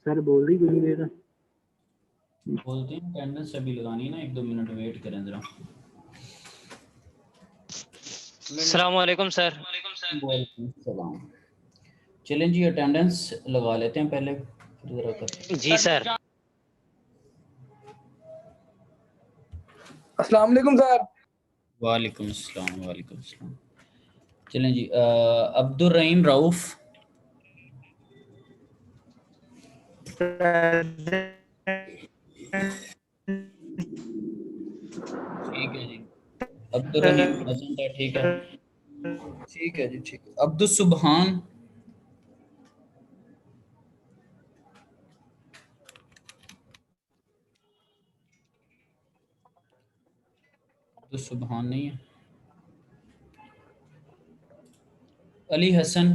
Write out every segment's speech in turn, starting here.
Sir बोल रही नहीं दे रहा। बोलते हैं अटेंडेंस अभी लगानी ना, 1-2 मिनट वेट करें जरा। अस्सलाम वालेकुम सर। वालेकुम सलाम। चलें जी, अटेंडेंस लगा लेते हैं पहले, फिर जरा करते हैं। जी सर। अस्सलाम वालेकुम सर। वालेकुम अस्सलाम, वालेकुम अस्सलाम। चलें जी, अब्दुल रहीम रऊफ। ठीक है जी। अब्दुल रहीम प्रेजेंट है, ठीक है। ठीक है जी, ठीक है। अब्दुल सुबहान। अब्दुल सुबहान नहीं है। अली हसन।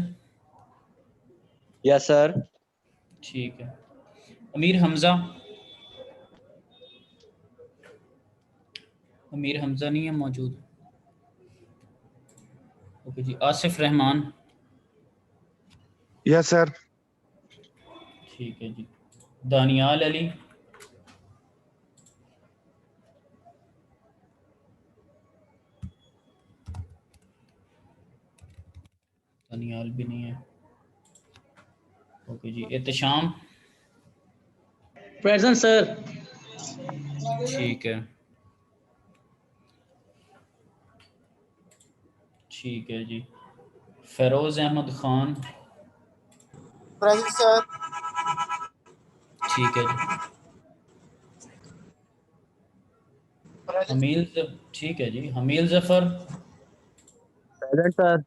Yes sir. ठीक है। अमीर हमजा। अमीर हमजा नहीं है मौजूद। ओके जी। आसिफ रहमान। Yes sir. ठीक है जी। दानियाल अली। दानियाल भी नहीं है। ओके जी। एहतशाम। Present sir. ठीक है। ठीक है जी। फेरोज अहमद खान। Present sir. ठीक है जी। हमील ठीक है जी। हमील जफर। Present sir.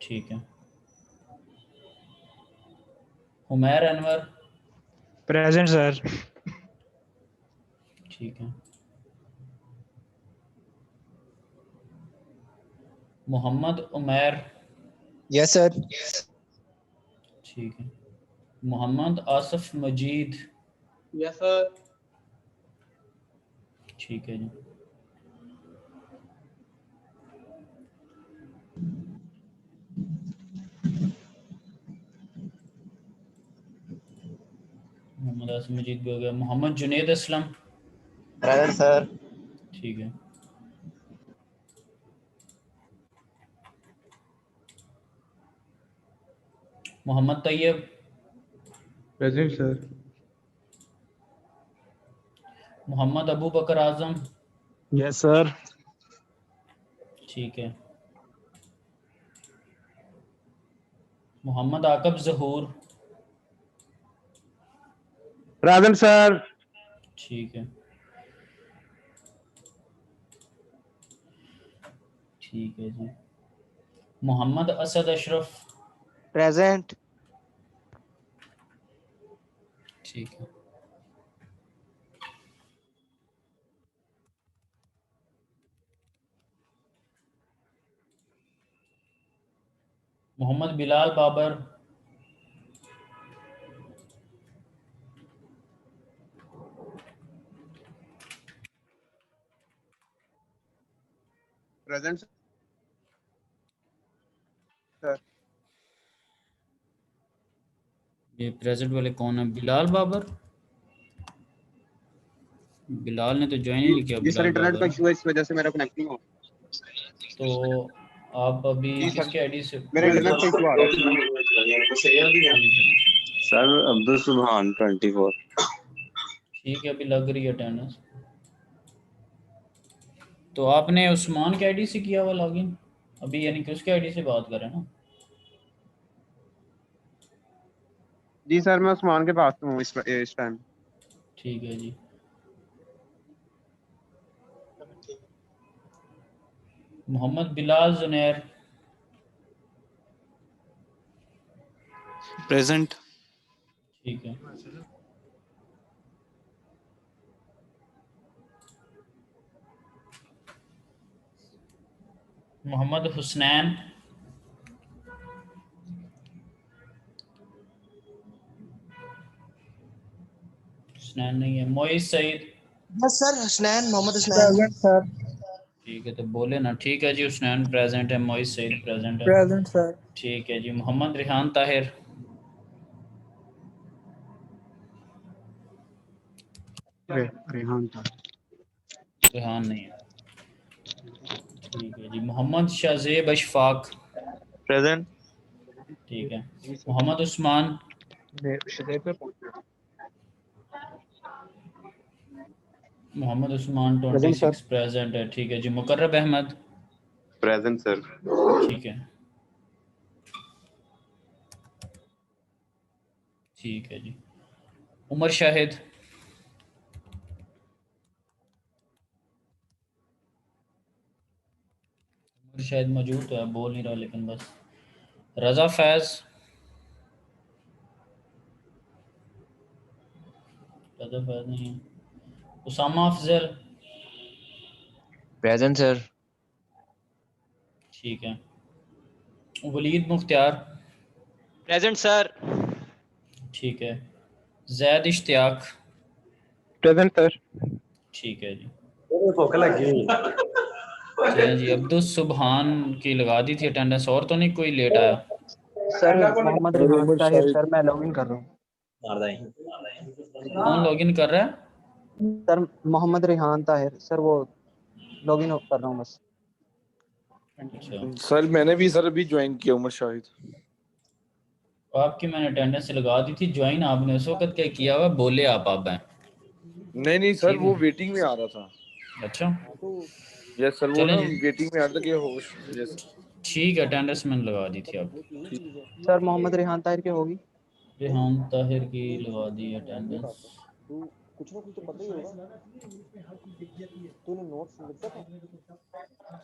ठीक है। हुमैर अनवर। Present sir. ठीक है। मोहम्मद उमैर। Yes sir. ठीक है। मोहम्मद आसिफ मजीद। Yes sir. ठीक है जी। मोहम्मद आसिफ मजीद भी हो गया। मोहम्मद जुनेद असलम। Present sir. ठीक है। Mohammad Tayyab. Present sir. Mohammad Abu Bakar Azam. Yes sir. ठीक है। मोहम्मद आकब जहूर। Present sir. ठीक है। ठीक है जी। मोहम्मद असद अशरफ। प्रेजेंट। ठीक है। मोहम्मद बिलाल बाबर। Present sir. ये प्रेजेंट वाले कौन है? बिलाल बाबर। बिलाल ने तो ज्वाइन ही नहीं किया। जी सर, बिलाल इंटरनेट का बाबर। इशू है, इस वजह से मेरा कनेक्ट नहीं हो। तो आप अभी जी सर, किसके आईडी से? मेरा इंटरनेट का इशू आ रहा है। ठीक है। सर अब्दुल सुबहान 24। ठीक है, अभी लग रही है अटेंडेंस। तो आपने उस्मान के आईडी से किया हुआ लॉगिन अभी, यानी कि उसके आईडी से बात करें ना? जी सर, मैं उस्मान के पास हूँ इस टाइम। ठीक है जी। मोहम्मद बिलाल जुनैर। प्रेजेंट। ठीक है। मोहम्मद हुसनैन। हुसनैन नहीं है। Moiz Saeed. Yes sir. Hasnain, Mohammad Hasnain. Present sir. ठीक है, तो बोले ना। ठीक है जी। हुसनैन प्रेजेंट है। मोइस सईद प्रेजेंट है। Present sir. ठीक है जी। मोहम्मद रिहान ताहिर। रेहान था। रेहान नहीं है। ठीक है जी। मोहम्मद शाहजेब अशफाक। Present. ठीक है। मोहम्मद उस्मान। मोहम्मद उस्मान 26 प्रेजेंट है। ठीक है जी। मुकर्रब अहमद। Present, sir. ठीक है। ठीक है जी। उमर शाहिद। उमर शाहिद मौजूद तो है, बोल नहीं रहा लेकिन बस। रजा फैज। रजा फैज नहीं है। उसामा अफजल। Present, sir. ठीक है। वलीद मुख्तियार। Present sir. ठीक है। जैद इश्तियाक। Present sir. ठीक है जी। चलें जी। अब्दुल सुबहान की लगा दी थी अटेंडेंस, और तो नहीं कोई लेट आया? सर मोहम्मद रिहान ताहिर सर, मैं लॉगिन कर रहा हूँ। कौन लॉगिन कर रहा है? सर मोहम्मद रिहान ताहिर सर, वो लॉगिन कर रहा हूँ बस। अच्छा, सर मैंने भी सर अभी ज्वाइन किया उमर शाहिद। आपकी मैंने अटेंडेंस लगा दी थी। ज्वाइन आपने उस वक्त क्या किया हुआ, बोले आप हैं। नहीं सर, ठीक वो है। वेटिंग में आ रहा था। अच्छा, यस सर, वो चलें ना जी। वेटिंग में आ रहा था कि होश। यस ठीक है, अटेंडेंस मैंने लगा दी थी आपकी। सर मोहम्मद रिहान ताहिर की होगी। रेहान ताहिर की लगा दी अटेंडेंस।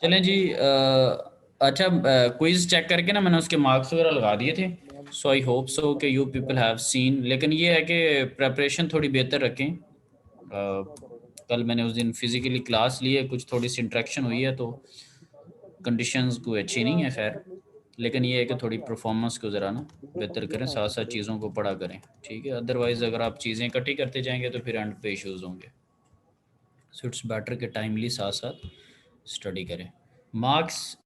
चलें जी। अच्छा, क्विज चेक करके ना मैंने उसके मार्क्स वगैरह लगा दिए थे। सो आई होप सो कि यू पीपल हैव सीन, लेकिन ये है कि प्रेपरेशन थोड़ी बेहतर रखें। कल मैंने उस दिन फिजिकली क्लास ली है, कुछ थोड़ी सी इंट्रैक्शन हुई है, तो कंडीशंस कोई अच्छी नहीं है खैर, लेकिन ये है कि थोड़ी परफॉर्मेंस को ज़रा ना बेहतर करें, साथ साथ चीज़ों को पढ़ा करें। ठीक है, अदरवाइज़ अगर आप चीज़ें इकट्ठी करते जाएंगे तो फिर एंड पे इश्यूज़ होंगे। सो इट्स बेटर कि टाइमली साथ साथ स्टडी करें। मार्क्स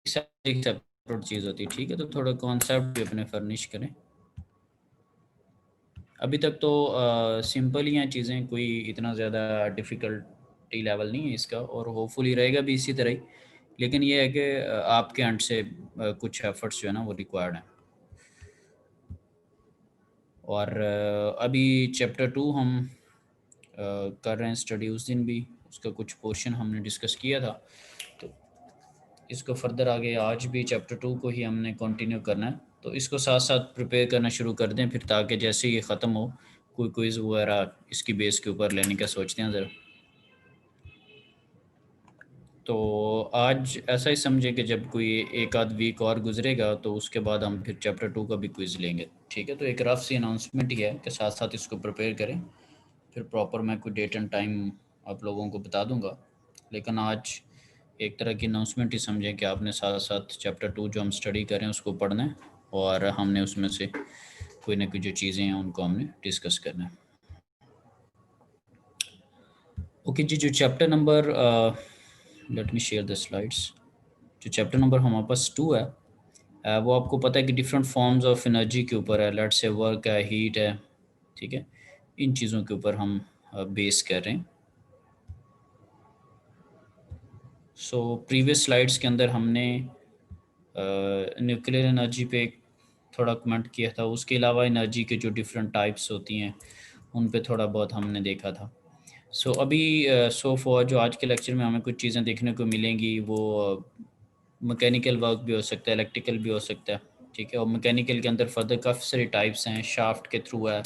एक सेपरेट चीज़ होती है, ठीक है, तो थोड़ा कॉन्सेप्ट भी अपने फर्निश करें। अभी तक तो सिंपल ही हैं चीज़ें, कोई इतना ज़्यादा डिफ़िकल्टी लेवल नहीं है इसका, और होपफुली रहेगा भी इसी तरह ही। लेकिन ये है कि आपके एंड से कुछ एफर्ट्स जो है ना वो रिक्वायर्ड हैं। और अभी चैप्टर 2 हम कर रहे हैं स्टडी। उस दिन भी उसका कुछ पोर्शन हमने डिस्कस किया था, तो इसको फर्दर आगे आज भी चैप्टर 2 को ही हमने कंटिन्यू करना है। तो इसको साथ साथ प्रिपेयर करना शुरू कर दें फिर, ताकि जैसे ये ख़त्म हो कोई क्विज़ वगैरह इसकी बेस के ऊपर लेने का सोचते हैं ज़रा। तो आज ऐसा ही समझे कि जब कोई एक आध वीक और गुजरेगा तो उसके बाद हम फिर चैप्टर 2 का भी क्विज़ लेंगे। ठीक है, तो एक रफ सी अनाउंसमेंट ही है कि साथ साथ इसको प्रिपेयर करें, फिर प्रॉपर मैं कोई डेट एंड टाइम आप लोगों को बता दूंगा। लेकिन आज एक तरह की अनाउंसमेंट ही समझें कि आपने साथ साथ चैप्टर 2 जो हम स्टडी करें उसको पढ़ना है, और हमने उसमें से कोई ना कोई जो चीज़ें हैं उनको हमने डिस्कस करना है। ओके जी, जो chapter number let me share the slides. जो चैप्टर नंबर हमारे पास 2 है, वो आपको पता है कि डिफरेंट फॉर्म्स ऑफ एनर्जी के ऊपर है। लेट से वर्क है, हीट है, ठीक है, इन चीज़ों के ऊपर हम बेस कर रहे हैं। सो प्रीवियस स्लाइड्स के अंदर हमने न्यूक्लियर एनर्जी पे थोड़ा कमेंट किया था, उसके अलावा एनर्जी के जो डिफरेंट टाइप्स होती हैं उन पे थोड़ा बहुत हमने देखा था। सो अभी सो फॉर जो आज के लेक्चर में हमें कुछ चीज़ें देखने को मिलेंगी, वो मैकेनिकल वर्क भी हो सकता है, इलेक्ट्रिकल भी हो सकता है। ठीक है, और मैकेनिकल के अंदर फर्दर काफ़ी सारी टाइप्स हैं। शाफ्ट के थ्रू है,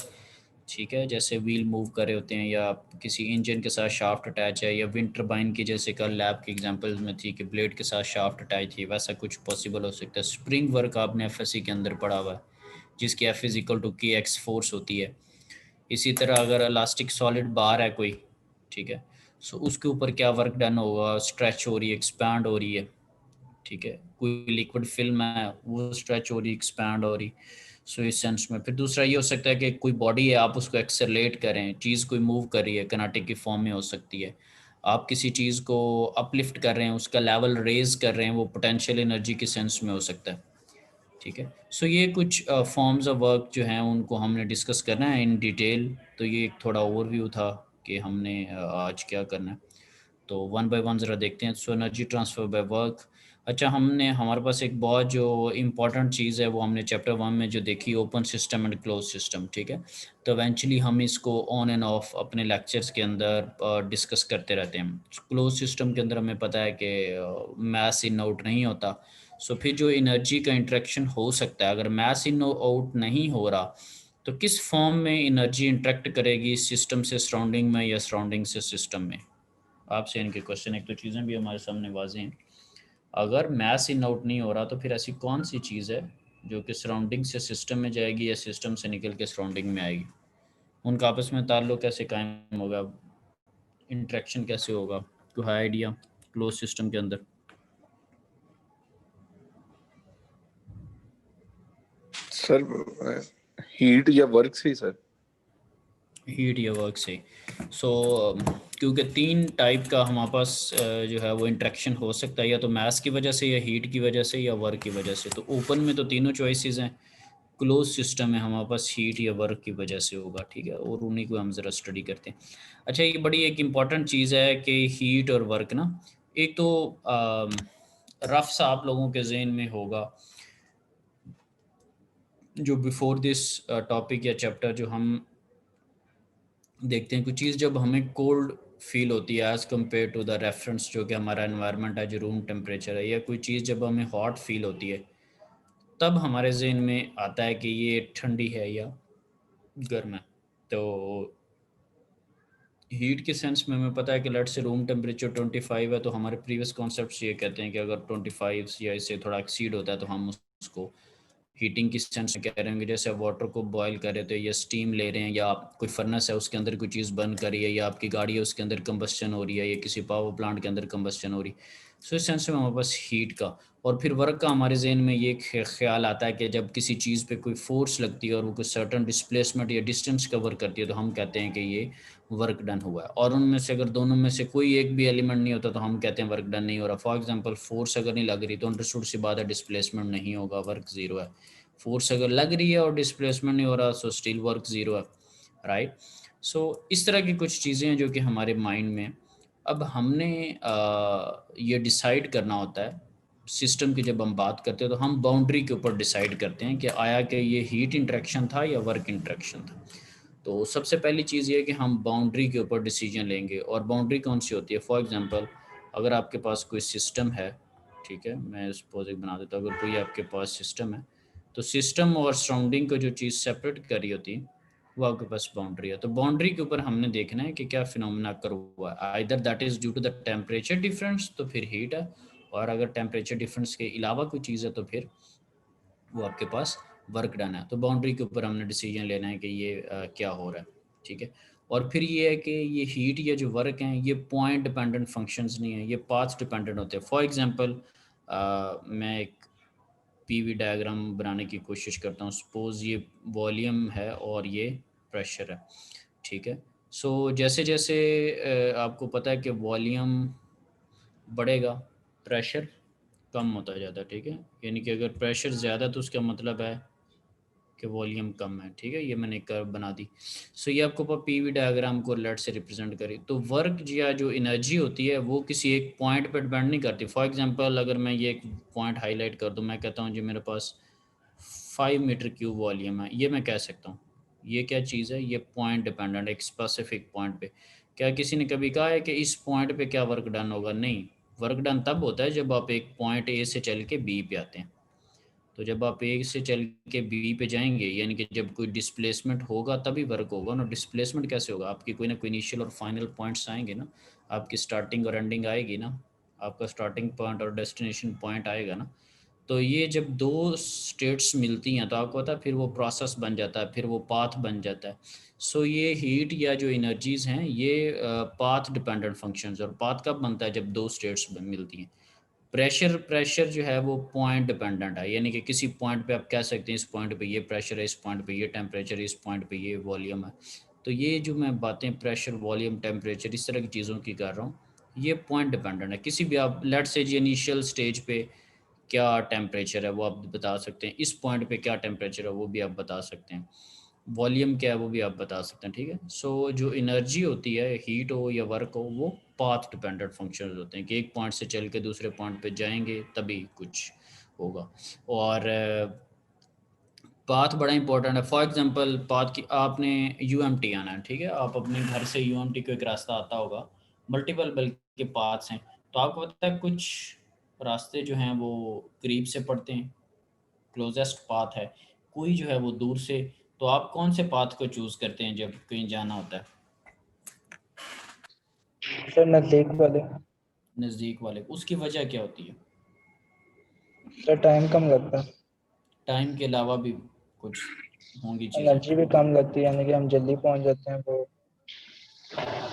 ठीक है, जैसे व्हील मूव कर रहे होते हैं, या किसी इंजन के साथ शाफ्ट अटैच है, या विंड टरबाइन की जैसे कल लैब के एग्जांपल्स में थी कि ब्लेड के साथ शाफ्ट अटैच थी, वैसा कुछ पॉसिबल हो सकता है। स्प्रिंग वर्क आपने एफएससी के अंदर पढ़ा हुआ है, जिसकी एफ इज इक्वल टू के एक्स फोर्स होती है। इसी तरह अगर इलास्टिक सॉलिड बार है कोई, ठीक है, सो उसके ऊपर क्या वर्क डन होगा, स्ट्रेच हो रही है, एक्सपैंड हो रही है। ठीक है, कोई लिक्विड फिल्म है वो स्ट्रेच हो रही, एक्सपैंड हो रही। सो इस सेंस में फिर दूसरा ये हो सकता है कि कोई बॉडी है, आप उसको एक्सेलरेट करें, चीज़ कोई मूव कर रही है, किनेटिक की फॉर्म में हो सकती है। आप किसी चीज़ को अपलिफ्ट कर रहे हैं, उसका लेवल रेज कर रहे हैं, वो पोटेंशियल एनर्जी के सेंस में हो सकता है। ठीक है, सो ये कुछ फॉर्म्स ऑफ वर्क जो हैं उनको हमने डिस्कस करना है इन डिटेल। तो ये एक थोड़ा ओवरव्यू था कि हमने आज क्या करना है। तो वन बाय वन ज़रा देखते हैं। So energy transfer by work. अच्छा, हमारे पास एक बहुत जो इम्पॉर्टेंट चीज़ है वो हमने चैप्टर 1 में जो देखी, open system and close system, ठीक है। तो इवेंचुअली हम इसको ऑन एंड ऑफ अपने लेक्चर्स के अंदर डिस्कस करते रहते हैं। क्लोज सिस्टम के अंदर हमें पता है कि मास इन आउट नहीं होता। सो फिर जो एनर्जी का इंटरेक्शन हो सकता है, अगर मास इन आउट नहीं हो रहा तो किस फॉर्म में एनर्जी इंटरेक्ट करेगी सिस्टम से सराउंडिंग में या सराउंडिंग से सिस्टम में। आपसे इनके क्वेश्चन, एक तो चीज़ें भी हमारे सामने वाज़ेह हैं। अगर मैस इन आउट नहीं हो रहा तो फिर ऐसी कौन सी चीज़ है जो कि सराउंडिंग से सिस्टम में जाएगी या सिस्टम से निकल के सराउंडिंग में आएगी। उनका आपस में ताल्लुक कैसे कायम होगा, इंटरेक्शन कैसे होगा, कोई है आइडिया क्लोज सिस्टम के अंदर। सर हीट या वर्क से ही सर। हीट या वर्क से। सो क्योंकि 3 टाइप का हमारे पास जो है वो इंटरेक्शन हो सकता है, या तो मैस की वजह से या हीट की वजह से या वर्क की वजह से। तो ओपन में तो तीनों चॉइसेस हैं, क्लोज सिस्टम में हमारे पास हीट या वर्क की वजह से होगा, ठीक है। और उन्हीं को हम ज़रा स्टडी करते हैं। अच्छा, ये बड़ी एक इम्पॉर्टेंट चीज़ है कि हीट और वर्क ना, एक तो रफ सा आप लोगों के जहन में होगा जो बिफोर दिस टॉपिक या चैप्टर जो हम देखते हैं, कुछ चीज़ जब हमें कोल्ड फील होती है as compare to the reference जो कि हमारा एनवायरनमेंट है, जो रूम टेम्परेचर है, या कोई चीज़ जब हमें हॉट फील होती है तब हमारे जहन में आता है कि ये ठंडी है या गर्म है। तो हीट के सेंस में हमें पता है कि लेट से रूम टेम्परेचर 25 है, तो हमारे प्रीवियस कॉन्सेप्ट्स ये कहते हैं कि अगर 25 या इससे थोड़ा एक्सीड होता है तो हम उसको हीटिंग की सेंस में कह रहे होंगे। जैसे आप वाटर को बॉयल कर रहे थे या स्टीम ले रहे हैं, या आप कोई फर्नेस है उसके अंदर कोई चीज़ बर्न कर रही है, या आपकी गाड़ी है उसके अंदर कंबस्शन हो रही है, या किसी पावर प्लांट के अंदर कंबस्शन हो रही है। सो इस सेंस में हमारे पास हीट का और फिर वर्क का हमारे जहन में ये ख्याल आता है कि जब किसी चीज़ पे कोई फोर्स लगती है और वो कोई सर्टन डिस्प्लेसमेंट या डिस्टेंस कवर करती है तो हम कहते हैं कि ये वर्क डन हुआ है। और उनमें से अगर दोनों में से कोई एक भी एलिमेंट नहीं होता तो हम कहते हैं वर्क डन नहीं हो रहा। फॉर एग्जांपल, फोर्स अगर नहीं लग रही तो अंडरस्टूड सी बात है डिस्प्लेसमेंट नहीं होगा, वर्क ज़ीरो है। फोर्स अगर लग रही है और डिस्प्लेसमेंट नहीं हो रहा सो स्टिल वर्क ज़ीरो है, राइट। सो इस तरह की कुछ चीज़ें हैं जो कि हमारे माइंड में, अब हमने ये डिसाइड करना होता है सिस्टम की। जब हम बात करते हैं तो हम बाउंड्री के ऊपर डिसाइड करते हैं कि आया कि ये हीट इंटरेक्शन था या वर्क इंटरेक्शन था। तो सबसे पहली चीज़ ये है कि हम बाउंड्री के ऊपर डिसीजन लेंगे। और बाउंड्री कौन सी होती है? फॉर एग्जांपल, अगर आपके पास कोई सिस्टम है, ठीक है, मैं सपोज एक बना देता हूँ, अगर कोई आपके पास सिस्टम है तो सिस्टम और सराउंडिंग को जो चीज़ सेपरेट कर रही होती है वो आपके पास बाउंड्री है। तो बाउंड्री के ऊपर हमने देखना है कि क्या फिनोमेना कर हुआ है। Either that is due to the temperature difference, तो फिर हीट है, और अगर टेम्परेचर डिफरेंस के अलावा कोई चीज़ है तो फिर वो आपके पास वर्क डन है। तो बाउंड्री के ऊपर हमने डिसीजन लेना है कि ये क्या हो रहा है, ठीक है। और फिर ये है कि ये हीट या जो वर्क हैं ये पॉइंट डिपेंडेंट फंक्शंस नहीं है, ये पाथ डिपेंडेंट होते हैं। फॉर एग्जांपल, मैं एक पीवी डायग्राम बनाने की कोशिश करता हूँ। सपोज ये वॉल्यूम है और ये प्रेशर है, ठीक है। सो जैसे जैसे आपको पता है कि वॉल्यूम बढ़ेगा प्रेशर कम होता जाता है, ठीक है। यानी कि अगर प्रेशर ज़्यादा तो उसका मतलब है कि वॉल्यूम कम है, ठीक है। ये मैंने एक कर्व बना दी। सो ये आपको पीवी डायग्राम को लेट से रिप्रेजेंट करी। तो वर्क या जो एनर्जी होती है वो किसी एक पॉइंट पर डिपेंड नहीं करती। फॉर एग्जांपल, अगर मैं ये एक पॉइंट हाईलाइट कर दूं, मैं कहता हूं जी मेरे पास 5 मीटर क्यूब वॉल्यूम है, ये मैं कह सकता हूँ। ये क्या चीज़ है? ये पॉइंट डिपेंडेंट, एक स्पेसिफिक पॉइंट पे। क्या किसी ने कभी कहा है कि इस पॉइंट पे क्या वर्क डन होगा? नहीं। वर्क डन तब होता है जब आप एक पॉइंट ए से चल के बी पे आते हैं। तो जब आप ए से चल के बी पे जाएंगे, यानी कि जब कोई डिस्प्लेसमेंट होगा तभी वर्क होगा ना। डिस्प्लेसमेंट कैसे होगा? आपकी कोई ना कोई इनिशियल और फाइनल पॉइंट्स आएंगे ना, आपकी स्टार्टिंग और एंडिंग आएगी ना, आपका स्टार्टिंग पॉइंट और डेस्टिनेशन पॉइंट आएगा ना। तो ये जब दो स्टेट्स मिलती हैं तो आपको पता है फिर वो प्रोसेस बन जाता है, फिर वो पाथ बन जाता है। सो ये हीट या जो एनर्जीज़ हैं ये पाथ डिपेंडेंट फंक्शंस, और पाथ कब बनता है? जब दो स्टेट्स मिलती हैं। प्रेशर जो है वो पॉइंट डिपेंडेंट है, यानी कि किसी पॉइंट पे आप कह सकते हैं इस पॉइंट पे ये प्रेशर है, इस पॉइंट पे ये टेम्परेचर है, इस पॉइंट पे ये वॉल्यूम है। तो ये जो मैं बातें प्रेशर, वॉल्यूम, टेम्परेचर इस तरह की चीज़ों की कर रहा हूँ, ये पॉइंट डिपेंडेंट है। किसी भी आप लेट से जी इनिशियल स्टेज पे क्या टेम्परेचर है वो आप बता सकते हैं, इस पॉइंट पे क्या टेम्परेचर है वो भी आप बता सकते हैं। वॉल्यूम क्या है वो भी आप बता सकते हैं, ठीक है। सो जो एनर्जी होती है, हीट हो या वर्क हो, वो पाथ डिपेंडेंट फंक्शन होते हैं कि एक पॉइंट से चल के दूसरे पॉइंट पे जाएंगे तभी कुछ होगा। और पाथ बड़ा इंपॉर्टेंट है। फॉर एग्जांपल पाथ की आपने यूएमटी आना है, ठीक है, आप अपने घर से यूएमटी को एक रास्ता आता होगा, मल्टीपल बल्कि पाथ्स हैं, तो आपको पता है कुछ रास्ते जो हैं वो करीब से पड़ते हैं, क्लोजेस्ट पाथ है, कोई जो है वो दूर से। तो आप कौन से पाथ को चूज़ करते हैं जब कहीं जाना होता है? सर नज़दीक वाले। नज़दीक वाले। उसकी वजह क्या होती है? सर टाइम कम लगता है, टाइम के अलावा भी कुछ होंगी चीज़ें। एनर्जी भी कम लगती है, यानी कि हम जल्दी पहुंच जाते हैं वो।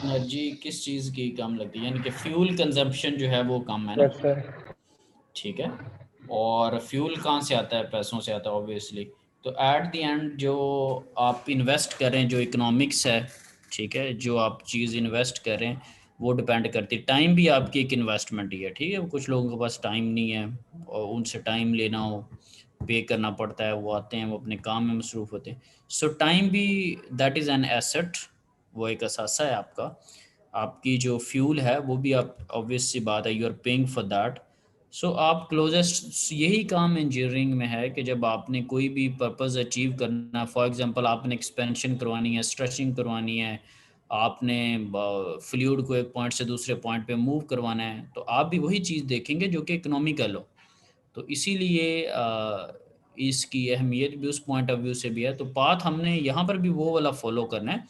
एनर्जी किस चीज़ की कम लगती है? यानी कि फ्यूल कंजम्पशन जो है वो कम है ना, यस सर। ठीक है। और फ्यूल कहाँ से आता है? पैसों से आता है ऑब्वियसली। तो एट द एंड जो आप इन्वेस्ट करें, जो इकोनॉमिक्स है, ठीक है, जो आप चीज़ इन्वेस्ट करें वो डिपेंड करती है। टाइम भी आपकी एक इन्वेस्टमेंट ही है, ठीक है। कुछ लोगों के पास टाइम नहीं है और उनसे टाइम लेना हो, पे करना पड़ता है, वो आते हैं, वो अपने काम में मसरूफ़ होते हैं। सो टाइम भी दैट इज़ एन एसेट, वो एक असासा है आपका। आपकी जो फ्यूल है वो भी, आप ऑब्वियस सी बात है, you are paying for that. So आप क्लोजेस्ट, यही काम इंजीनियरिंग में है कि जब आपने कोई भी पर्पस अचीव करना है, फॉर एग्जांपल आपने एक्सपेंशन करवानी है, स्ट्रेचिंग करवानी है, आपने फ्लूइड को एक पॉइंट से दूसरे पॉइंट पे मूव करवाना है, तो आप भी वही चीज़ देखेंगे जो कि इकोनॉमिकल हो। तो इसीलिए इसकी अहमियत भी उस पॉइंट ऑफ व्यू से भी है। तो पाथ हमने यहाँ पर भी वो वाला फॉलो करना है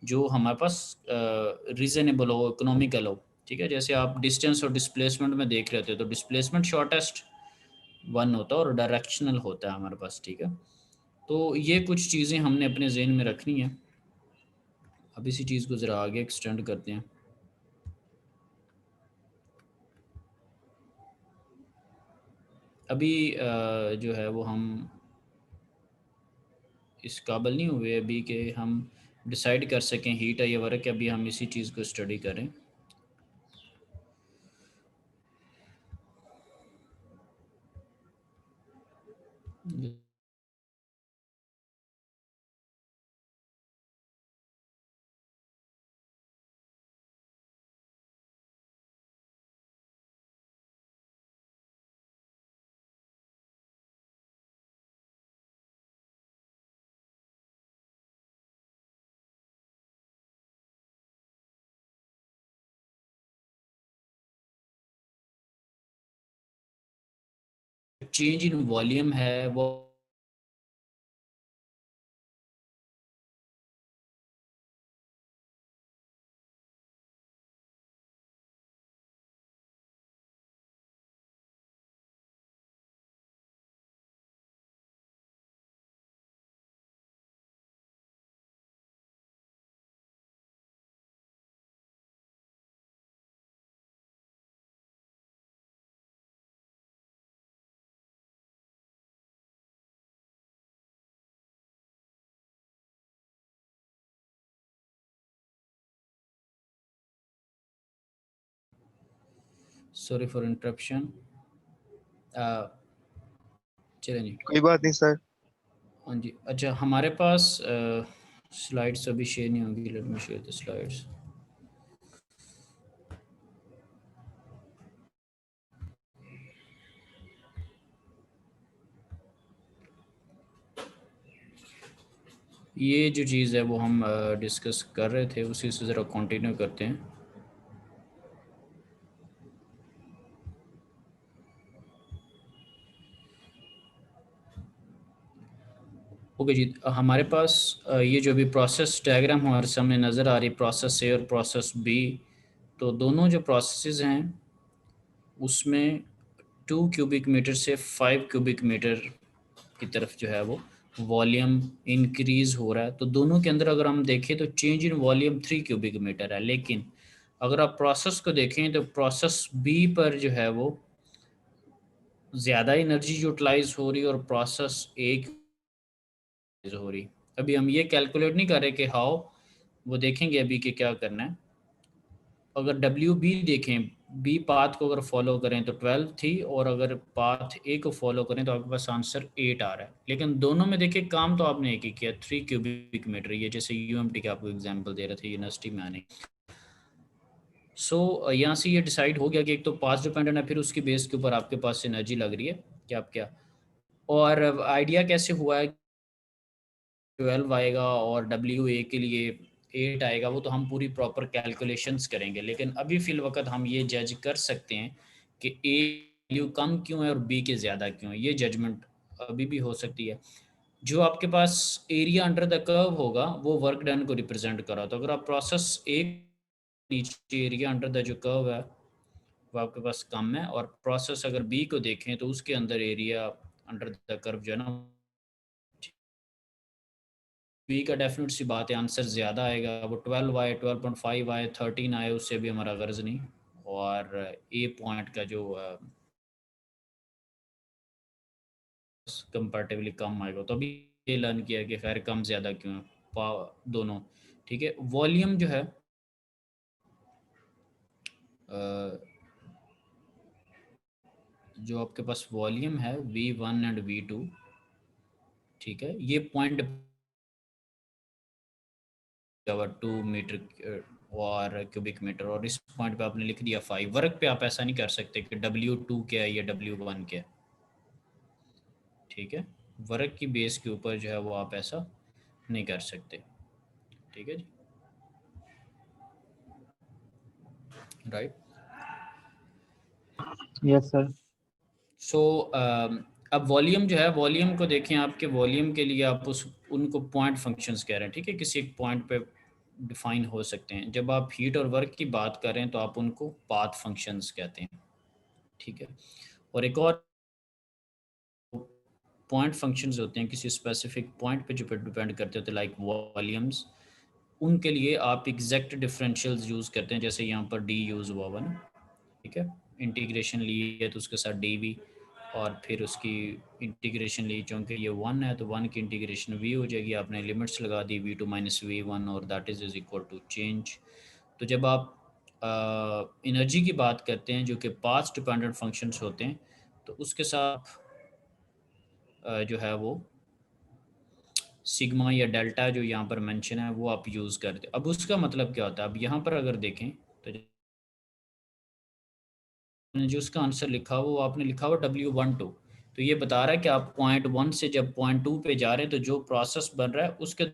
जो हमारे पास रीज़नेबल हो, इकोनॉमिकल हो, ठीक है। जैसे आप डिस्टेंस और डिस्प्लेसमेंट में देख रहे थे, तो डिस्प्लेसमेंट शॉर्टेस्ट वन होता है और डायरेक्शनल होता है हमारे पास, ठीक है। तो ये कुछ चीज़ें हमने अपने जहन में रखनी है। अब इसी चीज़ को ज़रा आगे एक्सटेंड करते हैं। अभी जो है वो हम इस काबिल नहीं हुए अभी कि हम डिसाइड कर सकें हीट है या वर्क है। अभी हम इसी चीज़ को स्टडी करें। चेंज इन वॉल्यूम है वो सॉरी फॉर इंटरप्शन। चलें जी। कोई बात नहीं सर। हाँ जी, अच्छा, हमारे पास स्लाइड्स अभी शेयर नहीं होंगी। Let me share the slides. ये जो चीज़ है वो हम डिस्कस कर रहे थे, उसी से ज़रा कंटिन्यू करते हैं। ओके जी, हमारे पास ये जो भी प्रोसेस डायग्राम हमारे सामने नज़र आ रही, प्रोसेस ए और प्रोसेस बी, तो दोनों जो प्रोसेसेस हैं उसमें 2 क्यूबिक मीटर से 5 क्यूबिक मीटर की तरफ जो है वो वॉल्यूम इंक्रीज़ हो रहा है। तो दोनों के अंदर अगर हम देखें तो change in volume 3 cubic metre है। लेकिन अगर आप प्रोसेस को देखें तो प्रोसेस बी पर जो है वो ज़्यादा एनर्जी यूटिलाइज हो रही है और प्रोसेस एक हो रही। अभी हम ये कैलकुलेट नहीं कर रहे कि हाउ, वो देखेंगे अभी कि क्या करना है। अगर डब्ल्यू बी देखें, बी पाथ को अगर फॉलो करें तो 12 थी, और अगर पाथ ए को फॉलो करें तो आपके पास आंसर 8 आ रहा है। लेकिन दोनों में देखिए काम तो आपने एक ही किया, 3 क्यूबिक मीटर, ये जैसे यूएमटी का आपको एग्जांपल दे रहे थे यूनिवर्सिटी में आने। सो यहाँ से ये डिसाइड हो गया कि एक तो पाथ डिपेंडेंट है, फिर उसकी बेस के ऊपर आपके पास एनर्जी लग रही है कि आप क्या, और आइडिया कैसे हुआ है 12 आएगा और डब्ल्यू ए के लिए 8 आएगा, वो तो हम पूरी प्रॉपर कैलकुलेशंस करेंगे। लेकिन अभी फिल वक्त हम ये जज कर सकते हैं कि ए वैल्यू कम क्यों है और बी के ज़्यादा क्यों है, ये जजमेंट अभी भी हो सकती है। जो आपके पास एरिया अंडर द कर्व होगा वो वर्क डन को रिप्रेजेंट करा, तो अगर आप प्रोसेस एक नीचे एरिया अंडर द जो कर्व है वो आपके पास कम है, और प्रोसेस अगर बी को देखें तो उसके अंदर एरिया अंडर द कर्व जो है ना, बी का डेफिनेट सी बात है आंसर ज़्यादा आएगा। वो 12 आए, 12.5 आए, 13 आए, उससे भी हमारा गर्ज नहीं। और ए पॉइंट का जो कंपैरेटिवली कम आएगा, तो अभी ये लर्न किया कि खैर कम ज़्यादा क्यों है, दोनों ठीक है। वॉल्यूम जो है जो आपके पास वॉल्यूम है V1 एंड V2, ठीक है, ये पॉइंट 2 मीटर और क्यूबिक मीटर, और इस पॉइंट पे आपने लिख दिया 5। वर्क पे आप ऐसा नहीं कर सकते कि W2 क्या है या W1 क्या है, ठीक है। वर्क की बेस के ऊपर जो है वो आप ऐसा नहीं कर सकते, ठीक है जी, राइट। Yes sir. सो अब वॉल्यूम जो है, वॉल्यूम को देखें, आपके वॉल्यूम के लिए आप उनको पॉइंट फंक्शंस कह रहे हैं, ठीक है, किसी एक पॉइंट पे डिफाइन हो सकते हैं। जब आप हीट और वर्क की बात करें तो आप उनको पाथ फंक्शंस कहते हैं, ठीक है। और एक और पॉइंट फंक्शंस होते हैं किसी स्पेसिफिक पॉइंट पे जो पे डिपेंड करते होते हैं, लाइक वॉल्यूम्स, उनके लिए आप एग्जैक्ट डिफरेंशियल्स यूज़ करते हैं, जैसे यहाँ पर डी यूज़ हुआ हुआ ना, ठीक है। इंटीग्रेशन ली है तो उसके साथ डी वी, और फिर उसकी इंटीग्रेशन ली, चूँकि ये 1 है तो 1 की इंटीग्रेशन v हो जाएगी, आपने लिमिट्स लगा दी v2 माइनस v1, और that is equal to change. तो जब आप एनर्जी की बात करते हैं जो कि पाथ डिपेंडेंट फंक्शंस होते हैं, तो उसके साथ जो है वो सिग्मा या डेल्टा जो यहाँ पर मेंशन है वो आप यूज़ करते। अब उसका मतलब क्या होता है, अब यहाँ पर अगर देखें तो जो उसका आंसर लिखा हुआ वो आपने लिखा हुआ W12, तो ये बता रहा है कि आप पॉइंट 1 से जब पॉइंट 2 पे जा रहे हैं तो जो प्रोसेस बन रहा है उसके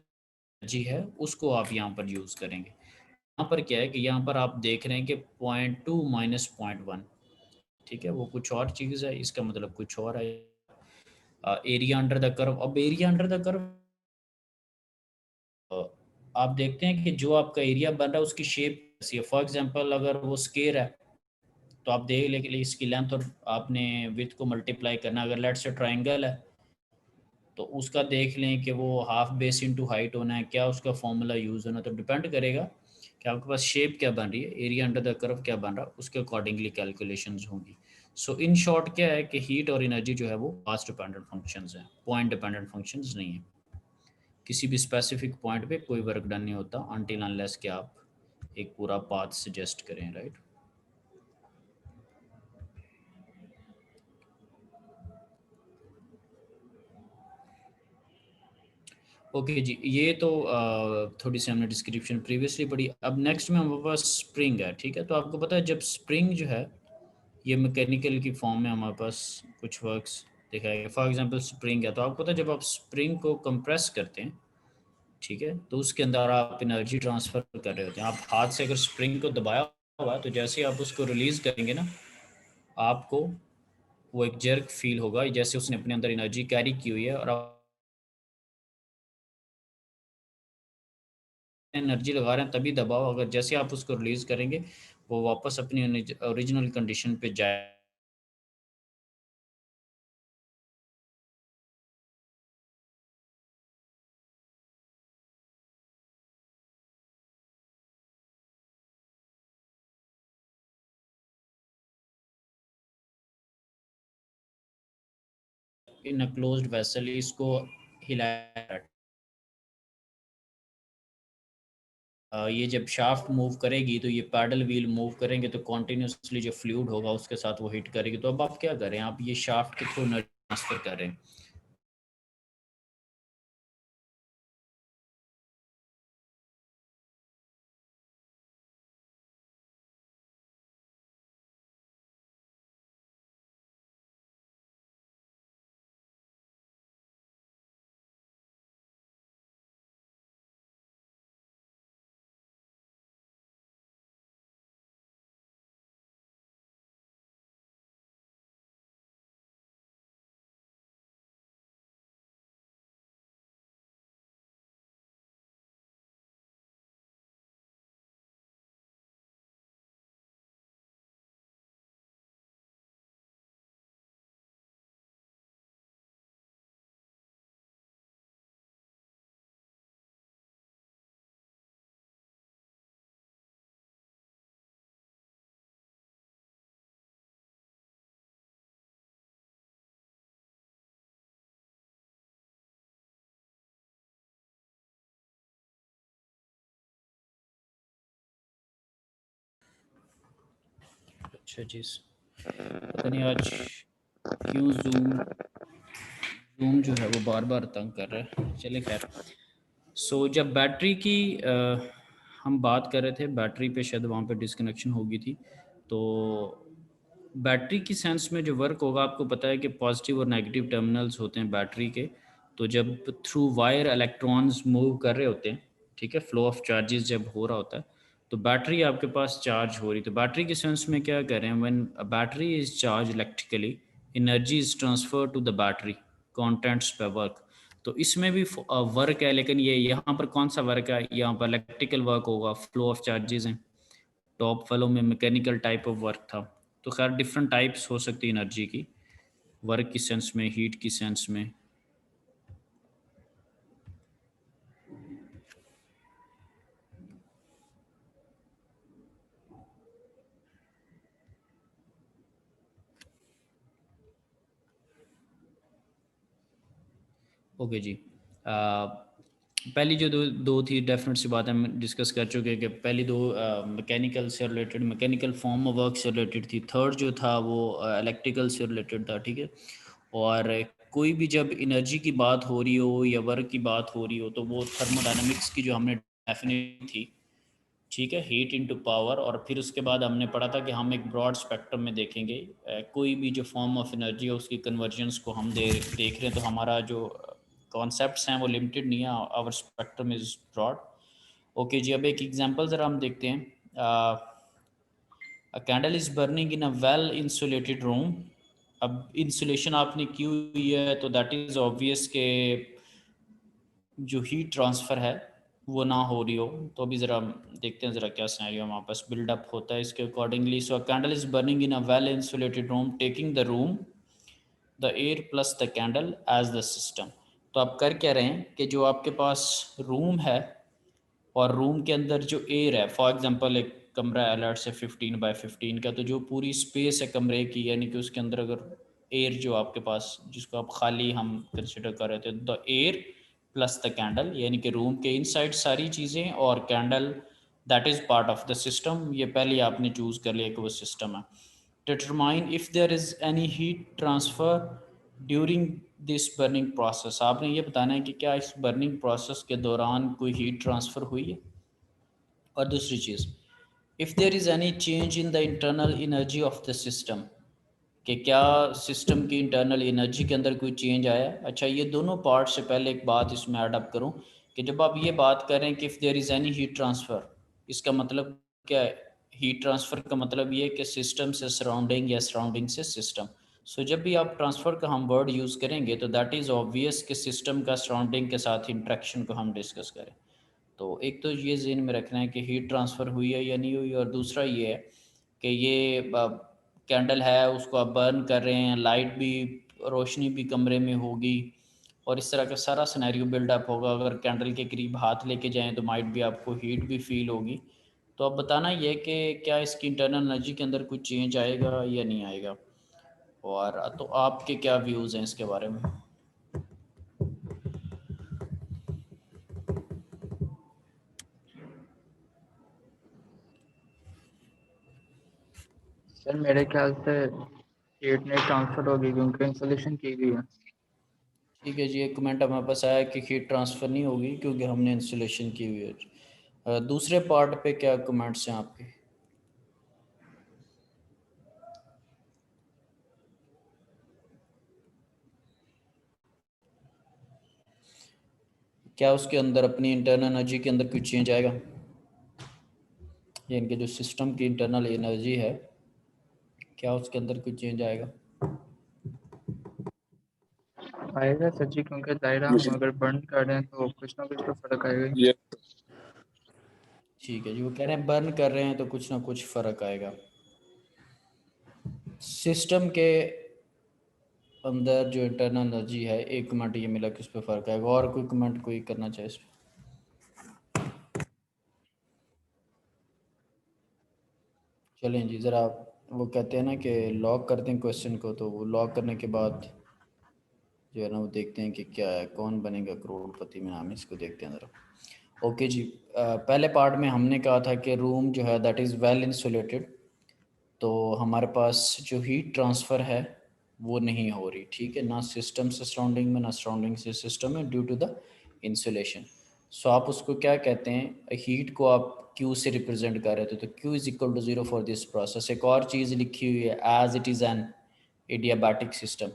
जी है उसको आप यहाँ पर यूज़ करेंगे। यहाँ पर क्या है कि यहाँ पर आप देख रहे हैं कि पॉइंट 2 माइनस पॉइंट 1, ठीक है, वो कुछ और चीज़ है, इसका मतलब कुछ और है। एरिया अंडर द कर्व, अब एरिया अंडर द कर्व आप देखते हैं कि जो आपका एरिया बन रहा है उसकी शेप कैसी है। फॉर एग्जांपल अगर वो स्केयर है तो आप देख लें कि इसकी लेंथ और आपने विड्थ को मल्टीप्लाई करना, अगर लेट्स से ट्रायंगल है तो उसका देख लें कि वो हाफ बेस इनटू हाइट होना है, क्या उसका फॉर्मूला यूज़ होना, तो डिपेंड करेगा कि आपके पास शेप क्या बन रही है, एरिया अंडर द कर्व क्या बन रहा है, उसके अकॉर्डिंगली कैलकुलेशंस होंगी। सो इन शॉर्ट क्या है कि हीट और एनर्जी जो है वो पाथ डिपेंडेंट फंक्शंस हैं, पॉइंट डिपेंडेंट फंक्शंस नहीं है। किसी भी स्पेसिफिक पॉइंट पे कोई वर्क डन नहीं होता अनटिल अनलेस कि आप एक पूरा पाथ सजेस्ट करें, राइट। ओके जी, ये तो थोड़ी सी हमने डिस्क्रिप्शन प्रीवियसली पढ़ी। अब नेक्स्ट में हमारे पास स्प्रिंग है, ठीक है। तो आपको पता है जब स्प्रिंग जो है ये मैकेनिकल की फॉर्म में हमारे पास कुछ वर्क्स दिखाएगा। फॉर एग्जांपल स्प्रिंग है, तो आपको पता है जब आप स्प्रिंग को कंप्रेस करते हैं, ठीक है, तो उसके अंदर आप एनर्जी ट्रांसफ़र कर रहे होते हैं। आप हाथ से अगर स्प्रिंग को दबाया हुआ है तो जैसे ही आप उसको रिलीज़ करेंगे ना, आपको वो एक जर्क फील होगा जैसे उसने अपने अंदर एनर्जी कैरी की हुई है, और आप एनर्जी लगा रहे हैं तभी दबाओ, अगर जैसे आप उसको रिलीज़ करेंगे वो वापस अपनी ओरिजिनल कंडीशन पे जाए। इन अ क्लोज्ड वेसल इसको हिलाया ये जब शाफ्ट मूव करेगी तो ये पैडल व्हील मूव करेंगे तो कॉन्टिन्यूसली जो फ्लूइड होगा उसके साथ वो हिट करेगी। तो अब आप क्या करें, आप ये शाफ्ट के थ्रू एनर्जी ट्रांसफर करें। अच्छा जी, पता नहीं आज क्यों जूम जो है वो बार बार तंग कर रहा है। चले खैर। सो जब बैटरी की हम बात कर रहे थे, बैटरी पे शायद वहाँ पे डिस्कनेक्शन हो गई थी। तो बैटरी की सेंस में जो वर्क होगा, आपको पता है कि पॉजिटिव और नेगेटिव टर्मिनल्स होते हैं बैटरी के। तो जब थ्रू वायर इलेक्ट्रॉन्स मूव कर रहे होते हैं, ठीक है, फ्लो ऑफ चार्जेस जब हो रहा होता है, तो बैटरी आपके पास चार्ज हो रही। तो बैटरी के सेंस में क्या कर रहे हैं, when a battery is charge electrically, energy is transfer to the battery, contents पे वर्क। तो इसमें भी वर्क है, लेकिन ये यहाँ पर कौन सा वर्क है, यहाँ पर इलेक्ट्रिकल वर्क होगा, फ्लो ऑफ चार्जेस हैं। टॉप वालों में मैकेनिकल टाइप ऑफ वर्क था। तो खैर डिफरेंट टाइप्स हो सकती है एनर्जी की, वर्क की सेंस में, हीट की सेंस में। ओके जी, पहली जो दो थी डेफिनेट सी बात हम डिस्कस कर चुके हैं कि पहली दो मैकेनिकल से related, mechanical form of work से रिलेटेड थी। थर्ड जो था वो इलेक्ट्रिकल से रिलेटेड था, ठीक है। और कोई भी जब एनर्जी की बात हो रही हो या वर्क की बात हो रही हो, तो वो थर्मोडायनामिक्स की जो हमने डेफिनेट थी, ठीक है, हीट इनटू पावर। और फिर उसके बाद हमने पढ़ा था कि हम एक ब्रॉड स्पेक्ट्रम में देखेंगे, कोई भी जो फॉर्म ऑफ एनर्जी है उसकी कन्वर्जन्स को हम देख रहे हैं। तो हमारा जो कॉन्सेप्ट्स हैं वो लिमिटेड नहीं है, our spectrum is broad. Okay जी, अब एक एग्जांपल ज़रा हम देखते हैं। A candle is burning in a well insulated room. अब इंसुलेशन आपने की हुई है तो दैट इज़ ऑब्वियस के जो हीट ट्रांसफ़र है वो ना हो रही हो। तो अभी ज़रा देखते हैं ज़रा क्या सिनेरियो हमारे पास बिल्डअप होता है इसके accordingly. So candle is burning in a well insulated room, taking the room, the air plus the candle as the system. तो आप कर क्या रहे हैं कि जो आपके पास रूम है और रूम के अंदर जो एयर है, फॉर एग्जांपल एक कमरा है अलर्ट से 15 बाय 15 का, तो जो पूरी स्पेस है कमरे की, यानी कि उसके अंदर अगर एयर जो आपके पास, जिसको आप खाली हम कंसिडर कर रहे थे, the air plus the candle, यानी कि रूम के इनसाइड सारी चीज़ें और candle that is part of the system. ये पहले आपने चूज़ कर लिया कि वो सिस्टम है। Determine if there is any heat transfer during this burning process. आपने ये बताना है कि क्या इस बर्निंग प्रोसेस के दौरान कोई हीट ट्रांसफ़र हुई है। और दूसरी चीज़, if there is any change in the internal energy of the system, कि क्या सिस्टम की इंटरनल एनर्जी के अंदर कोई चेंज आया। अच्छा, ये दोनों पार्ट से पहले एक बात इसमें ऐड अप करूँ कि जब आप ये बात करें कि if there is any heat transfer, इसका मतलब क्या है। हीट ट्रांसफ़र का मतलब ये है कि सिस्टम से सराउंडिंग या सराउंडिंग से सिस्टम। सो जब भी आप ट्रांसफ़र का हम वर्ड यूज़ करेंगे तो दैट इज़ ऑब्वियस कि सिस्टम का सराउंडिंग के साथ इंट्रैक्शन को हम डिस्कस करें। तो एक तो ये ज़हन में रखना है कि हीट ट्रांसफ़र हुई है या नहीं हुई, और दूसरा ये है कि ये कैंडल है उसको आप बर्न कर रहे हैं, लाइट भी, रोशनी भी कमरे में होगी, और इस तरह का सारा सिनेरियो बिल्डअप होगा। अगर कैंडल के करीब हाथ लेके जाएं तो माइट भी आपको हीट भी फील होगी। तो अब बताना ये कि क्या इसकी इंटरनल एनर्जी के अंदर कुछ चेंज आएगा या नहीं आएगा, और तो आपके क्या व्यूज़ हैं इसके बारे में। सर मेरे ख्याल से हीट नहीं ट्रांसफर होगी क्योंकि इंसुलेशन की गई है। ठीक है जी, एक कमेंट हमारे पास आया कि हीट ट्रांसफ़र नहीं होगी क्योंकि हमने इंसुलेशन की हुई है। दूसरे पार्ट पे क्या कमेंट्स हैं आपके? क्या उसके अंदर अपनी इंटरनल एनर्जी के अंदर कुछ चेंज आएगा? ये इनके जो सिस्टम की इंटरनल एनर्जी है, क्या उसके अंदर कुछ चेंज आएगा? आएगा सर जी, क्योंकि दायरा हम अगर बर्न कर रहे हैं तो कुछ ना कुछ तो फर्क आएगा ही। ये ठीक है जी, वो कह रहे हैं बर्न कर रहे हैं तो कुछ ना कुछ फ़र्क आएगा। सिस्टम के अंदर जो इंटरनल एनर्जी है, एक कमेंट ये मिला कि उस पर फ़र्क आएगा। और कोई कमेंट कोई करना चाहे इस पर? चलें जी, ज़रा वो कहते हैं ना कि लॉक करते हैं क्वेश्चन को, तो वो लॉक करने के बाद जो है ना वो देखते हैं कि क्या है, कौन बनेगा करोड़पति में नाम, इसको देखते हैं ज़रा। ओके जी, पहले पार्ट में हमने कहा था कि रूम जो है दैट इज़ वेल इंसुलेटेड, तो हमारे पास जो हीट ट्रांसफ़र है वो नहीं हो रही, ठीक है, ना सिस्टम से सराउंडिंग में ना सराउंडिंग से सिस्टम में, ड्यू टू द इंसुलेशन। सो आप उसको क्या कहते हैं, हीट को आप Q से रिप्रेजेंट कर रहे थे, तो Q is equal to 0 for this process. एक और चीज़ लिखी हुई है, as it is an adiabatic system.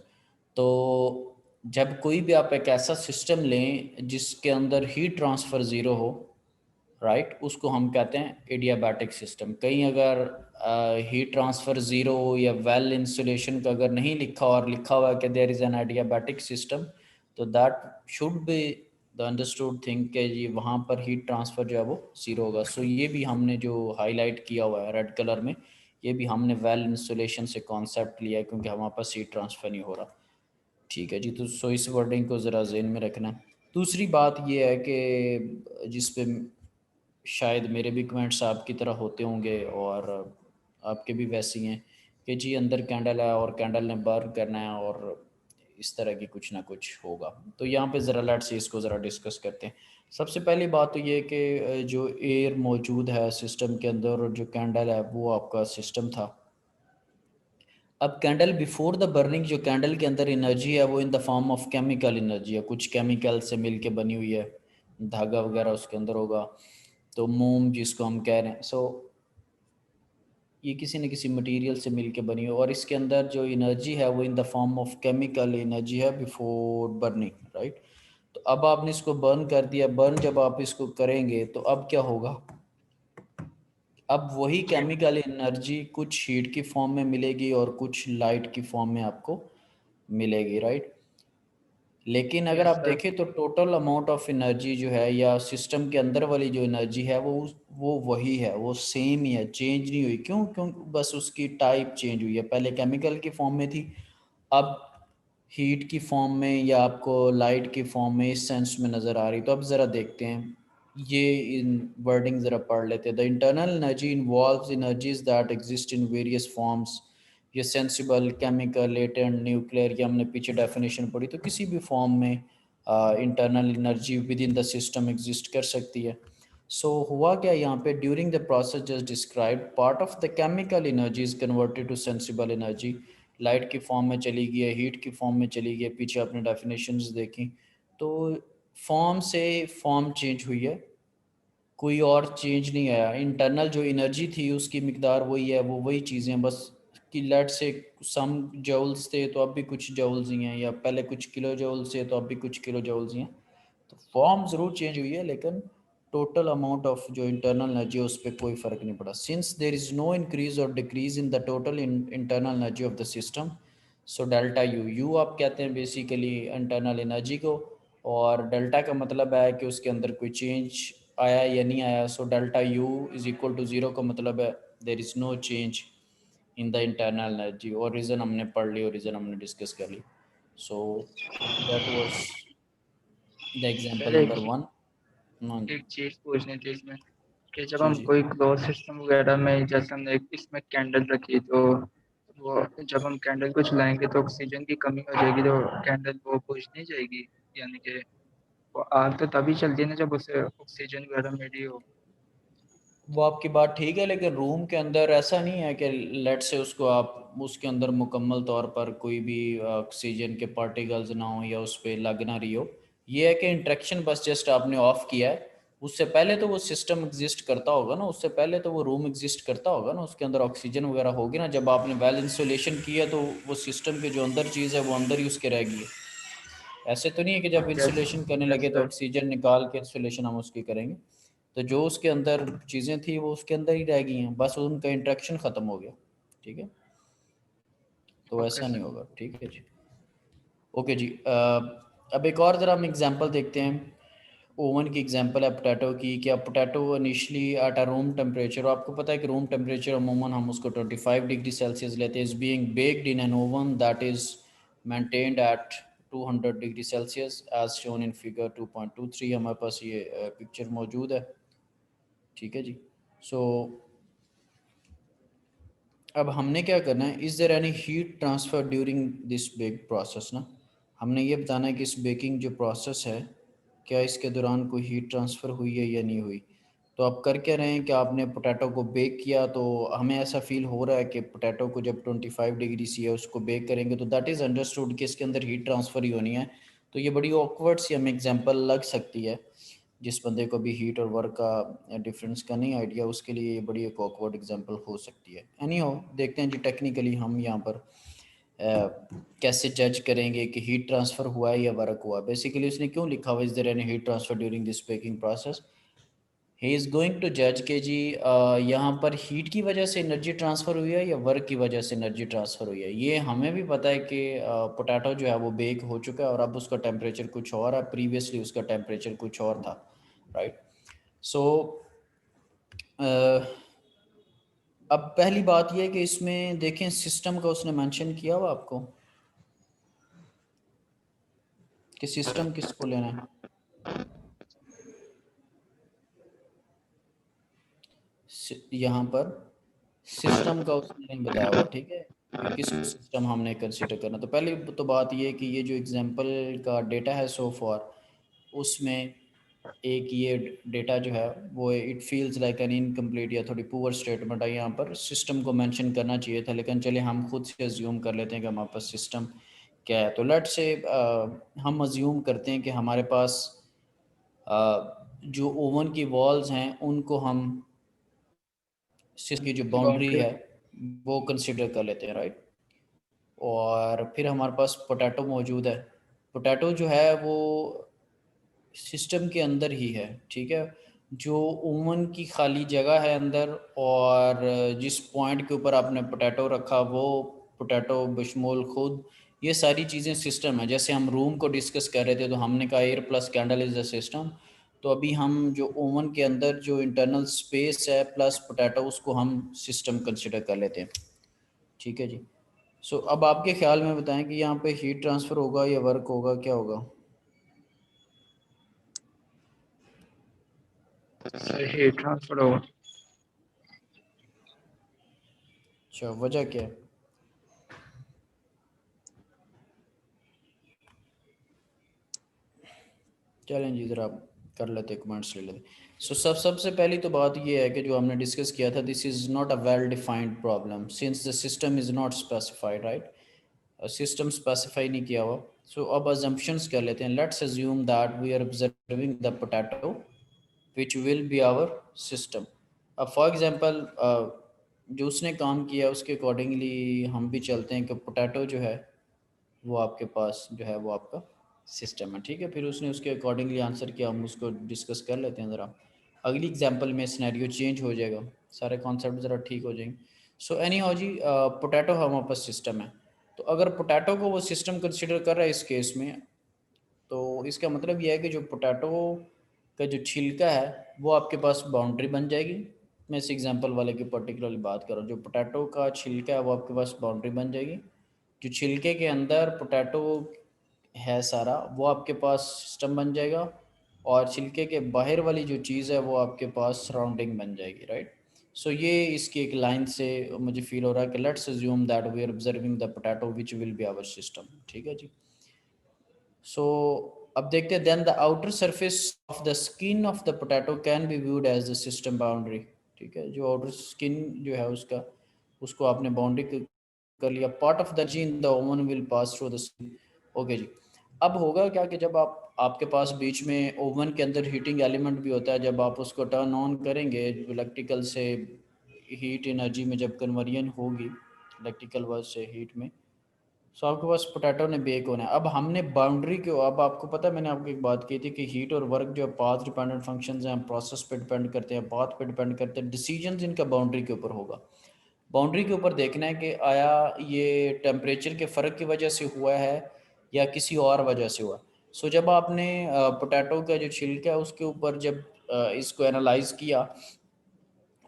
तो जब कोई भी आप एक ऐसा सिस्टम लें जिसके अंदर हीट ट्रांसफ़र ज़ीरो हो, राइट, उसको हम कहते हैं एडियाबैटिक सिस्टम। कहीं अगर हीट ट्रांसफ़र ज़ीरो या वेल इंसुलेशन का अगर नहीं लिखा और लिखा हुआ है कि there is an adiabatic system, तो that should be the understood thing कि ये वहाँ पर हीट ट्रांसफ़र जो है वो ज़ीरो होगा। सो ये भी हमने जो हाईलाइट किया हुआ है रेड कलर में, ये भी हमने वेल इंसुलेशन से कॉन्सेप्ट लिया है क्योंकि हमारे पास हीट ट्रांसफ़र नहीं हो रहा। ठीक है जी, तो सो इस वर्डिंग को ज़रा ज़हन में रखना है। दूसरी बात ये है कि जिस पे शायद मेरे भी कमेंट्स आपकी तरह होते होंगे और आपके भी वैसे ही हैं कि जी अंदर कैंडल है और कैंडल ने बर्न करना है और इस तरह की कुछ ना कुछ होगा। तो यहाँ पे ज़रा लेट्स से इसको ज़रा डिस्कस करते हैं। सबसे पहली बात तो ये कि जो एयर मौजूद है सिस्टम के अंदर और जो कैंडल है वो आपका सिस्टम था। अब कैंडल बिफोर द बर्निंग जो कैंडल के अंदर एनर्जी है वो in the form of chemical energy है, कुछ केमिकल से मिल के बनी हुई है, धागा वगैरह उसके अंदर होगा, तो मोम जिसको हम कह रहे हैं। सो ये किसी न किसी मटेरियल से मिल के बनी है और इसके अंदर जो एनर्जी है वो in the form of chemical energy है बिफोर बर्निंग, राइट। तो अब आपने इसको बर्न कर दिया, बर्न जब आप इसको करेंगे तो अब क्या होगा, अब वही केमिकल एनर्जी कुछ हीट की फॉर्म में मिलेगी और कुछ लाइट की फॉर्म में आपको मिलेगी, राइट। लेकिन अगर आप देखें तो टोटल अमाउंट ऑफ एनर्जी जो है या सिस्टम के अंदर वाली जो एनर्जी है वो वही है, वो सेम ही है, चेंज नहीं हुई। क्यों? बस उसकी टाइप चेंज हुई है, पहले केमिकल की फॉर्म में थी, अब हीट की फॉर्म में या आपको लाइट की फॉर्म में इस सेंस में नज़र आ रही। तो अब ज़रा देखते हैं, ये इन वर्डिंग ज़रा पढ़ लेते हैं। The internal energy involves energies that exist in various forms, ये सेंसिबल, केमिकल, लेटेंट, न्यूक्लियर, ये हमने पीछे डेफिनेशन पढ़ी। तो किसी भी फॉर्म में internal energy within the system exist कर सकती है। सो हुआ क्या यहाँ पे, during the process just describe part of the chemical energy is converted to sensible energy, light की फॉर्म में चली गई है, हीट की फॉर्म में चली गई है, पीछे आपने डेफिनेशंस देखी। तो फॉर्म से फॉर्म चेंज हुई है, कोई और चेंज नहीं आया। इंटरनल जो एनर्जी थी उसकी मिकदार वही है, वो वही चीज़ें, बस कि लेट से सम जौल्स थे तो अब भी कुछ जौल्स ही हैं, या पहले कुछ किलो जौल्स थे तो अब भी कुछ किलो जौल्स ही हैं। तो फॉर्म ज़रूर चेंज हुई है लेकिन टोटल अमाउंट ऑफ जो इंटरनल एनर्जी है उस पर कोई फ़र्क नहीं पड़ा। Since there is no increase और decrease in the total internal energy of the system, so delta U आप कहते हैं बेसिकली इंटरनल एनर्जी को, और डेल्टा का मतलब है कि उसके अंदर कोई चेंज आया या नहीं आया। So delta U is equal to zero का मतलब है there is no change in the internal energy. और रीज़न हमने पढ़ ली और रीज़न हमने डिस्कस कर ली। So that was the example sir number one. एक चीज पूछनी थी इसमें कि जब जी हम जी। कोई क्लोज सिस्टम वगैरह में, जैसे हमने इसमें कैंडल रखी, तो वो जब हम कैंडल को चलाएंगे तो ऑक्सीजन की कमी हो जाएगी, तो कैंडल वो बुझ नहीं जाएगी, यानी कि वो आग तो तभी चलती है ना जब उसे ऑक्सीजन वगैरह मिली हो। वो आपकी बात ठीक है, लेकिन रूम के अंदर ऐसा नहीं है कि लेट से उसको आप उसके अंदर मुकम्मल तौर पर कोई भी ऑक्सीजन के पार्टिकल्स ना हो या उस पर लग ना रही हो। ये है कि इंट्रैक्शन बस जस्ट आपने ऑफ किया है, उससे पहले तो वो सिस्टम एग्जिस्ट करता होगा ना, उससे पहले तो वो रूम एग्जिस्ट करता होगा ना, उसके अंदर ऑक्सीजन वगैरह होगी ना। जब आपने वेल इंसुलेशन किया तो वो सिस्टम के जो अंदर चीज़ है वो अंदर ही उसके रहेगी। ऐसे तो नहीं है कि जब इंसुलेशन करने लगे तो सर। ऑक्सीजन निकाल के इंसुलेशन हम उसकी करेंगे। तो जो उसके अंदर चीज़ें थी वो उसके अंदर ही रह गई हैं, बस उनका इंट्रैक्शन ख़त्म हो गया। ठीक है, तो ओके ऐसा नहीं सर। होगा। ठीक है जी, ओके जी। अब एक और ज़रा हम एग्जांपल देखते हैं। ओवन की एग्जांपल है पोटैटो की। क्या potato initially at a room temperature, आपको पता है कि रूम टेम्परेचर अमूमन हम उसको 25 डिग्री सेल्सियस लेते हैं, is being baked in an oven that is maintained at 200 degree Celsius as shown in figure 2.23। हमारे पास ये पिक्चर मौजूद है। ठीक है जी। सो अब हमने क्या करना है, is there any heat transfer during this bake process ना, हमने ये बताना है कि इस बेकिंग जो प्रोसेस है क्या इसके दौरान कोई हीट ट्रांसफ़र हुई है या नहीं हुई। तो आप कर क्या रहे हैं कि आपने पोटैटो को बेक किया, तो हमें ऐसा फील हो रहा है कि पोटैटो को जब 25 डिग्री सी है उसको बेक करेंगे तो दैट इज़ अंडरस्टूड कि इसके अंदर हीट ट्रांसफ़र ही होनी है। तो ये बड़ी ऑकवर्ड सी हमें एग्जांपल लग सकती है, जिस बंदे को भी हीट और वर्क का डिफरेंस का नहीं आइडिया, उसके लिए ये बड़ी एक ऑकवर्ड एग्जांपल हो सकती है। एनी हो, देखते हैं जी टेक्निकली हम यहाँ पर कैसे जज करेंगे कि हीट ट्रांसफ़र हुआ है या वर्क हुआ। बेसिकली उसने क्यों लिखा हुआ is there any heat transfer during this baking process. He is going to जज के जी यहाँ पर हीट की वजह से एनर्जी ट्रांसफ़र हुई है या वर्क की वजह से एनर्जी ट्रांसफ़र हुई है। ये हमें भी पता है कि पोटैटो जो है वो बेक हो चुका है और अब उसका टेम्परेचर कुछ और है, प्रीवियसली उसका टेम्परेचर कुछ और था, राइट। सो अब पहली बात यह है कि इसमें देखें सिस्टम का उसने मेंशन किया हुआ आपको कि सिस्टम किसको लेना है। यहाँ पर सिस्टम का उसने नहीं बताया हुआ, ठीक है, कि किसको सिस्टम हमने कंसिडर करना। तो पहली तो बात ये है कि ये जो एग्जांपल का डेटा है सो फॉर, उसमें एक ये डेटा जो है वो it feels like an incomplete या थोड़ी पुअर स्टेटमेंट है। यहाँ पर सिस्टम को मेंशन करना चाहिए था, लेकिन चलिए हम खुद से अज्यूम कर लेते हैं कि हमारे पास सिस्टम क्या है। तो लेट से हम अज्यूम करते हैं कि हमारे पास जो ओवन की वॉल्स हैं उनको हम सिस्टम की जो बाउंड्री है वो कंसिडर कर लेते हैं, राइट। और फिर हमारे पास पोटैटो मौजूद है। पोटैटो जो है वो सिस्टम के अंदर ही है, ठीक है। जो ओवन की खाली जगह है अंदर और जिस पॉइंट के ऊपर आपने पोटैटो रखा वो पोटैटो बशमूल खुद, ये सारी चीज़ें सिस्टम है। जैसे हम रूम को डिस्कस कर रहे थे तो हमने कहा air plus candle is the system. तो अभी हम जो ओवन के अंदर जो इंटरनल स्पेस है प्लस पोटैटो, उसको हम सिस्टम कंसिडर कर लेते हैं। ठीक है जी। सो अब आपके ख्याल में बताएं कि यहाँ पे हीट ट्रांसफ़र होगा या वर्क होगा, क्या होगा। सर हीट ट्रांसफर होगा। अच्छा, वजह क्या है। चलें जी, ज़रा कर लेते कमेंट्स ले लेते। सो सबसे पहली तो बात ये है कि जो हमने डिस्कस किया था, this is not a well defined problem since the system is not specified, right. System specify नहीं किया हुआ। सो अब अजम्पशंस कर लेते हैं। Let's assume that we are observing the potato which will be our system. अब for example जो उसने काम किया उसके अकॉर्डिंगली हम भी चलते हैं कि पोटैटो जो है वो आपके पास जो है वो आपका सिस्टम है, ठीक है। फिर उसने उसके अकॉर्डिंगली आंसर किया, हम उसको डिस्कस कर लेते हैं ज़रा। अगली एग्जांपल में सिनेरियो चेंज हो जाएगा, सारे कॉन्सेप्ट ज़रा ठीक हो जाएंगे। सो एनी हाउ जी, पोटैटो हमारे पास सिस्टम है। तो अगर पोटैटो को वो सिस्टम कंसिडर कर रहा है इस केस में, तो इसका मतलब यह है कि जो पोटैटो का जो छिलका है वो आपके पास बाउंड्री बन जाएगी। मैं इस एग्जांपल वाले की पर्टिकुलरली बात कर रहा हूँ। जो पोटैटो का छिलका है वो आपके पास बाउंड्री बन जाएगी। जो छिलके के अंदर पोटैटो है सारा वो आपके पास सिस्टम बन जाएगा, और छिलके के बाहर वाली जो चीज़ है वो आपके पास सराउंडिंग बन जाएगी, राइट। सो ये इसकी एक लाइन से मुझे फील हो रहा है कि let's assume that we are observing the potato which will be our system, ठीक है जी। सो अब देखते हैं, then the outer surface of the skin of the potato can be viewed as the system boundary. ठीक है, जो outer skin जो है उसको आपने बाउंड्री कर लिया। Part of the energy in the oven will pass through the skin. Okay जी, अब होगा क्या कि जब आपके पास बीच में ओवन के अंदर हीटिंग एलिमेंट भी होता है, जब आप उसको टर्न ऑन करेंगे इलेक्ट्रिकल से हीट एनर्जी में जब कन्वर्जन होगी इलेक्ट्रिकल वर्ड से हीट में, सो आपके पास पोटैटो ने बेक होना है। अब हमने बाउंड्री को, अब आपको पता है मैंने आपको एक बात की थी कि हीट और वर्क जो पाथ डिपेंडेंट फंक्शंस हैं, प्रोसेस पे डिपेंड करते हैं, पाथ पे डिपेंड करते हैं, डिसीजंस इनका बाउंड्री के ऊपर होगा। बाउंड्री के ऊपर देखना है कि आया ये टेम्परेचर के फ़र्क की वजह से हुआ है या किसी और वजह से हुआ। सो जब आपने पोटैटो का जो छिलका है उसके ऊपर जब इसको एनालाइज किया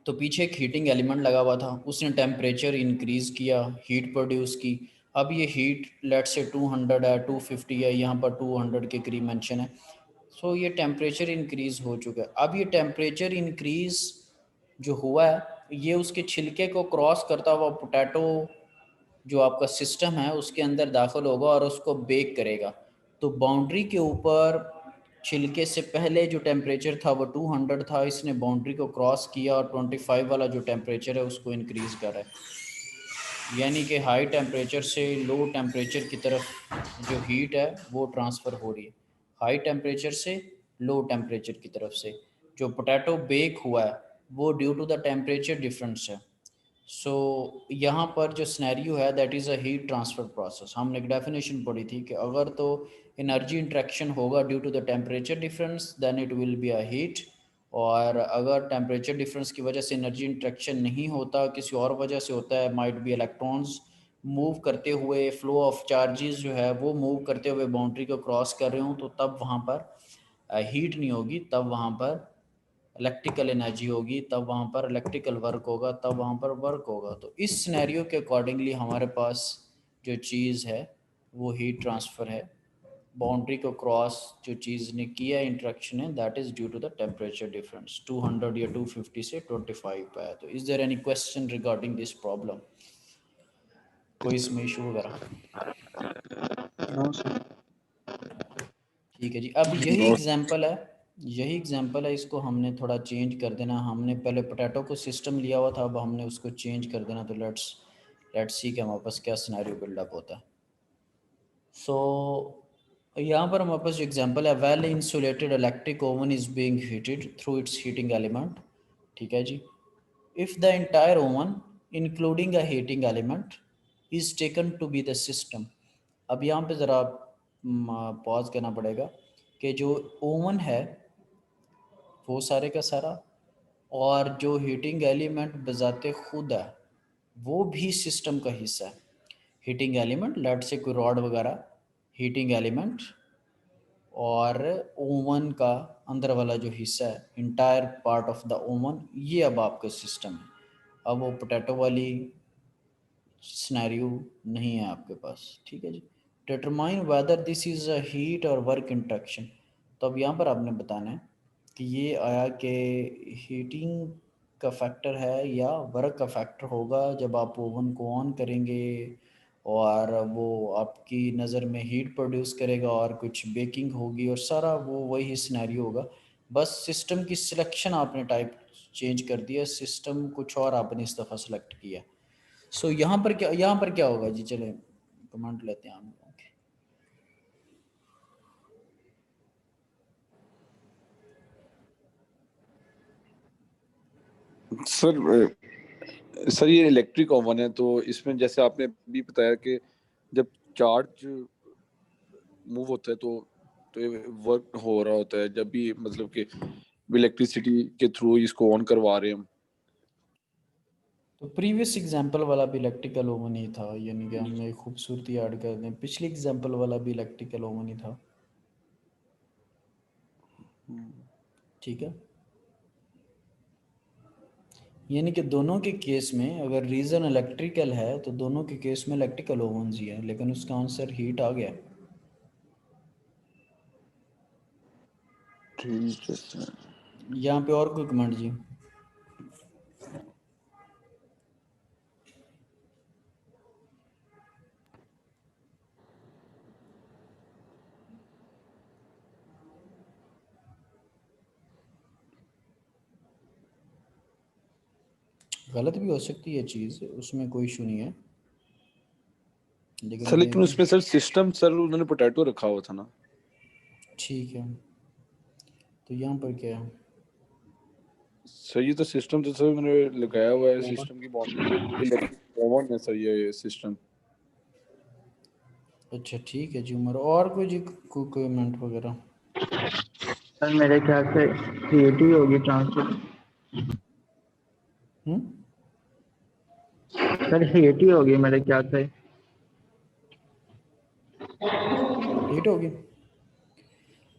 तो पीछे एक हीटिंग एलिमेंट लगा हुआ था, उसने टेम्परेचर इंक्रीज़ किया, हीट प्रोड्यूस की। अब ये हीट लेट से 200 है, 250 है, यहाँ पर 200 के करीब मेंशन है। सो ये टेम्परेचर इंक्रीज़ हो चुका है। अब ये टेम्परेचर इंक्रीज़ जो हुआ है ये उसके छिलके को क्रॉस करता हुआ पोटैटो जो आपका सिस्टम है उसके अंदर दाखिल होगा और उसको बेक करेगा। तो बाउंड्री के ऊपर छिलके से पहले जो टेम्परेचर था वो 200 था, इसने बाउंड्री को क्रॉस किया और 25 वाला जो टेम्परेचर है उसको इंक्रीज़ कर रहा है। यानी कि हाई टेम्परेचर से लो टेम्परेचर की तरफ जो हीट है वो ट्रांसफ़र हो रही है, हाई टेम्परेचर से लो टेम्परेचर की तरफ से। जो पोटैटो बेक हुआ है वो due to the temperature difference है। सो यहाँ पर जो सिनेरियो है that is a heat transfer process. हमने एक डेफिनेशन पढ़ी थी कि अगर तो एनर्जी इंट्रैक्शन होगा due to the temperature difference then it will be a heat, और अगर टेम्परेचर डिफरेंस की वजह से एनर्जी इंट्रैक्शन नहीं होता, किसी और वजह से होता है, माइट बी इलेक्ट्रॉन्स मूव करते हुए, फ्लो ऑफ चार्जेस जो है वो मूव करते हुए बाउंड्री को क्रॉस कर रहे हों, तो तब वहाँ पर हीट नहीं होगी, तब वहाँ पर इलेक्ट्रिकल एनर्जी होगी, तब वहाँ पर इलेक्ट्रिकल वर्क होगा, तब वहाँ पर वर्क होगा। तो इस सिनेरियो के अकॉर्डिंगली हमारे पास जो चीज़ है वो हीट ट्रांसफ़र है। बाउंड्री को क्रॉस जो चीज़ ने किया इंट्रैक्शन है that is due to the temperature difference. 200 या 250 से 25 पे है। तो is there any question regarding this problem? कोई इसमें इशू वगैरह? ठीक है जी, अब यही एग्जांपल है, इसको हमने थोड़ा चेंज कर देना। हमने पहले पोटैटो को सिस्टम लिया हुआ था, अब हमने उसको चेंज कर देना। तो लेट्स सी कि हमारे पास क्या सिनेरियो बिल्डअप होता है। सो यहाँ पर हमारे पास जो एग्जांपल है, well insulated electric oven is being heated through its heating element. ठीक है जी, if the entire oven including a heating element is taken to be the system. अब यहाँ पे ज़रा पॉज करना पड़ेगा कि जो ओवन है वो सारे का सारा, और जो हीटिंग एलिमेंट बजाते खुद है वो भी सिस्टम का हिस्सा है। हीटिंग एलिमेंट लेट से कोई रॉड वगैरह, हीटिंग एलिमेंट और ओवन का अंदर वाला जो हिस्सा है, entire part of the oven, ये अब आपका सिस्टम है। अब वो पोटैटो वाली सिनेरियो नहीं है आपके पास। ठीक है जी, determine whether this is a heat और वर्क इंट्रैक्शन। तो अब यहाँ पर आपने बताना है कि ये आया कि हीटिंग का फैक्टर है या वर्क का फैक्टर होगा जब आप ओवन को ऑन करेंगे और वो आपकी नज़र में हीट प्रोड्यूस करेगा और कुछ बेकिंग होगी और सारा वो वही सिनेरियो होगा। बस सिस्टम की सिलेक्शन आपने टाइप चेंज कर दिया, सिस्टम कुछ और आपने इस दफ़ा सेलेक्ट किया। सो यहाँ पर क्या होगा जी? चले कमेंट लेते हैं हम लोग के। सर ये इलेक्ट्रिक ओवन है, तो इसमें जैसे आपने भी बताया कि जब चार्ज मूव होता है तो ये वर्क हो रहा होता है, जब भी मतलब कि इलेक्ट्रिसिटी के थ्रू इसको ऑन करवा रहे हैं हम। तो प्रीवियस एग्जांपल वाला भी इलेक्ट्रिकल ओवन ही था, यानी कि हमने खूबसूरती ऐड कर दें, पिछले एग्जांपल वाला भी इलेक्ट्रिकल ओवन ही था। ठीक है, यानी कि दोनों के केस में अगर रीज़न इलेक्ट्रिकल है तो दोनों के केस में इलेक्ट्रिकल ओवन ही है, लेकिन उसका आंसर हीट आ गया। ठीक है सर। यहाँ पे और कोई कमेंट जी? गलत भी हो सकती है चीज़, उसमें कोई इशू नहीं है, लेकिन सर ये लेकिन उसमें सर सिस्टम सर उन्होंने पोटैटो रखा हुआ था ना। ठीक है। तो यहाँ पर क्या है? सर ये तो सिस्टम तो सर मैंने लगाया हुआ है, सिस्टम की बाउंड्री ओवन है सर ये सिस्टम। अच्छा ठीक है जी उमर, और कोई जी कोई कमेंट वगैरह? सर मेरे ख्याल से क्रिएटिव होगी ट्रांसफर। सर हीट ही होगी मेरे ख्याल से। हीट होगी।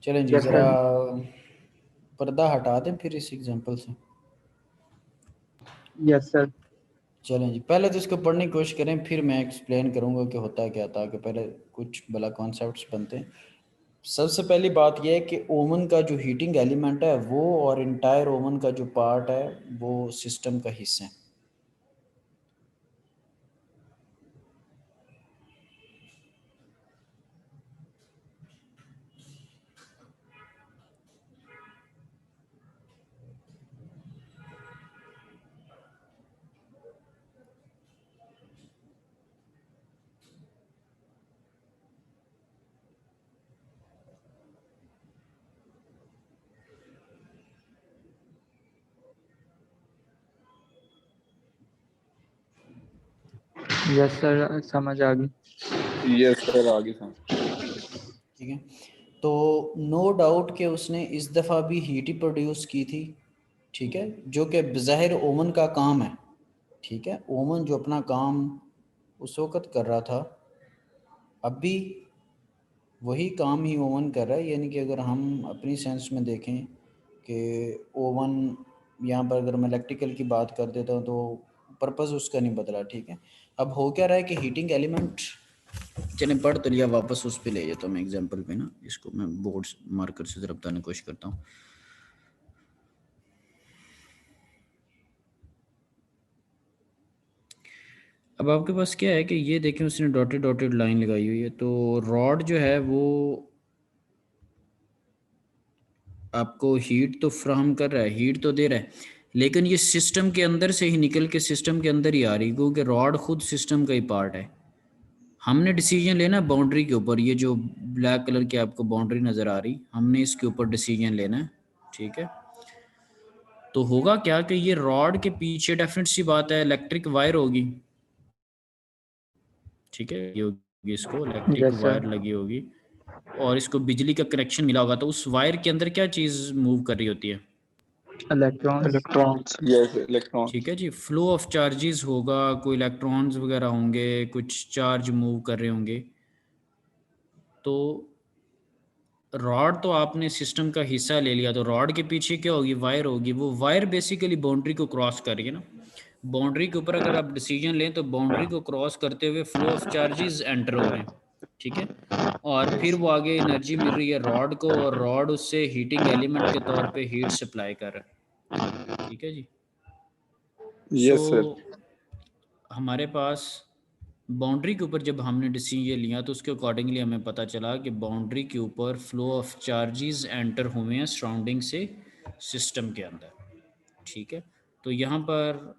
चलें जी, Yes, ज़रा पर्दा हटा दें फिर इस एग्जांपल से। Yes sir. चलें जी, पहले तो इसको पढ़ने की कोशिश करें, फिर मैं एक्सप्लेन करूंगा कि होता क्या था, कि पहले कुछ भला कॉन्सेप्ट्स बनते हैं। सबसे पहली बात यह है कि ओवन का जो हीटिंग एलिमेंट है वो और इंटायर ओवन का जो पार्ट है वो सिस्टम का हिस्सा है। यस सर समझ आ गई। यस सर आगे सर। ठीक है, तो नो डाउट कि उसने इस दफ़ा भी हीट ही प्रोड्यूस की थी, ठीक है, जो कि बज़ाहिर ओवन का काम है। ठीक है, ओवन जो अपना काम उस वक़्त कर रहा था, अब भी वही काम ही ओवन कर रहा है। यानी कि अगर हम अपनी सेंस में देखें कि ओवन, यहाँ पर अगर मैं इलेक्ट्रिकल की बात कर देता हूँ तो पर्पज़ उसका नहीं बदला। ठीक है, अब हो क्या रहा है कि हीटिंग एलिमेंट, चलें पढ़ तो लिया, वापस उस पे ले जाता हूँ मैं एग्जांपल पे ना, इसको मैं बोर्ड मार्कर से ज़रा बताने की कोशिश करता हूँ। अब आपके पास क्या है कि ये देखें उसने डॉटेड डॉटेड लाइन लगाई हुई है, तो रॉड जो है वो आपको हीट तो फ्राहम कर रहा है, हीट तो दे रहा है, लेकिन ये सिस्टम के अंदर से ही निकल के सिस्टम के अंदर ही आ रही, क्योंकि रॉड खुद सिस्टम का ही पार्ट है। हमने डिसीजन लेना बाउंड्री के ऊपर, ये जो ब्लैक कलर की आपको बाउंड्री नज़र आ रही, हमने इसके ऊपर डिसीजन लेना है। ठीक है, तो होगा क्या कि ये रॉड के पीछे डेफिनेट सी बात है इलेक्ट्रिक वायर होगी। ठीक है, ये होगी, इसको इलेक्ट्रिक यस वायर सर। लगी होगी और इसको बिजली का कनेक्शन मिला होगा, तो उस वायर के अंदर क्या चीज़ मूव कर रही होती है? इलेक्ट्रॉन्स। Yes electron. ठीक है जी, फ्लो ऑफ चार्जेस होगा, कोई इलेक्ट्रॉन्स वगैरह होंगे, कुछ चार्ज मूव कर रहे होंगे। तो रॉड तो आपने सिस्टम का हिस्सा ले लिया, तो रॉड के पीछे क्या होगी? वायर होगी। वो वायर बेसिकली बाउंड्री को क्रॉस कर रही है ना। बाउंड्री के ऊपर अगर आप डिसीजन लें तो बाउंड्री को क्रॉस करते हुए फ्लो ऑफ चार्जेस एंटर हो रहे हैं। ठीक है, और फिर वो आगे एनर्जी मिल रही है रॉड को, और रॉड उससे हीटिंग एलिमेंट के तौर पे हीट सप्लाई कर रहा है। ठीक है जी, यस सर। हमारे पास बाउंड्री के ऊपर जब हमने डिसीजन लिया तो उसके अकॉर्डिंगली हमें पता चला कि बाउंड्री के ऊपर फ्लो ऑफ चार्जेस एंटर हुए हैं सराउंडिंग से सिस्टम के अंदर। ठीक है, तो यहाँ पर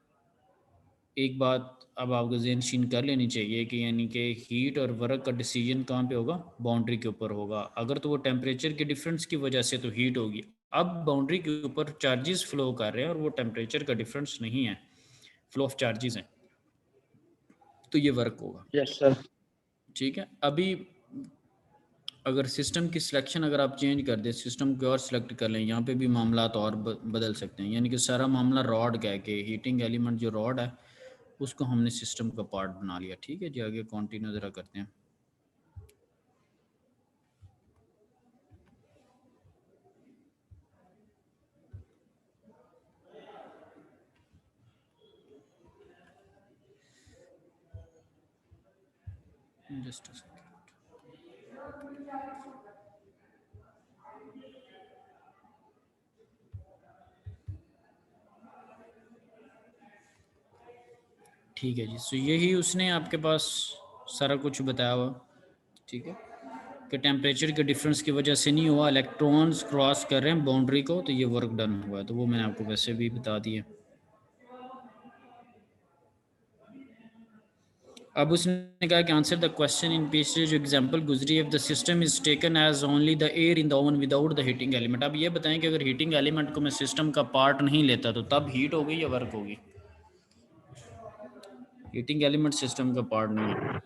एक बात अब आपको ज़हन नशीन कर लेनी चाहिए कि यानी कि हीट और वर्क का डिसीजन कहाँ पे होगा? बाउंड्री के ऊपर होगा। अगर तो वो टेम्परेचर के डिफरेंस की वजह से तो हीट होगी। अब बाउंड्री के ऊपर चार्जेस फ्लो कर रहे हैं और वो टेम्परेचर का डिफरेंस नहीं है, फ्लो ऑफ चार्जेस हैं, तो ये वर्क होगा। Yes sir. ठीक है, अभी अगर सिस्टम की सिलेक्शन अगर आप चेंज कर दें, सिस्टम को और सिलेक्ट कर लें, यहाँ पे भी मामला और बदल सकते हैं। यानी कि सारा मामला रॉड का है कि हीटिंग एलिमेंट जो रॉड है उसको हमने सिस्टम का पार्ट बना लिया। ठीक है जी, आगे कंटिन्यू ज़रा करते हैं। जस्ट ठीक है जी, सो यही उसने आपके पास सारा कुछ बताया हुआ। ठीक है, कि टेम्परेचर के डिफरेंस की वजह से नहीं हुआ, इलेक्ट्रॉन्स क्रॉस कर रहे हैं बाउंड्री को, तो ये वर्क डन हुआ है। तो वो मैंने आपको वैसे भी बता दिया। अब उसने कहा कि आंसर द क्वेश्चन इन पीछे जो एग्जांपल गुजरी if the system is taken as only the air in the oven without the heating element. अब ये बताएं कि अगर हीटिंग एलिमेंट को मैं सिस्टम का पार्ट नहीं लेता तो तब हीट होगी या वर्क होगी? हीटिंग एलिमेंट सिस्टम का पार्ट नहीं है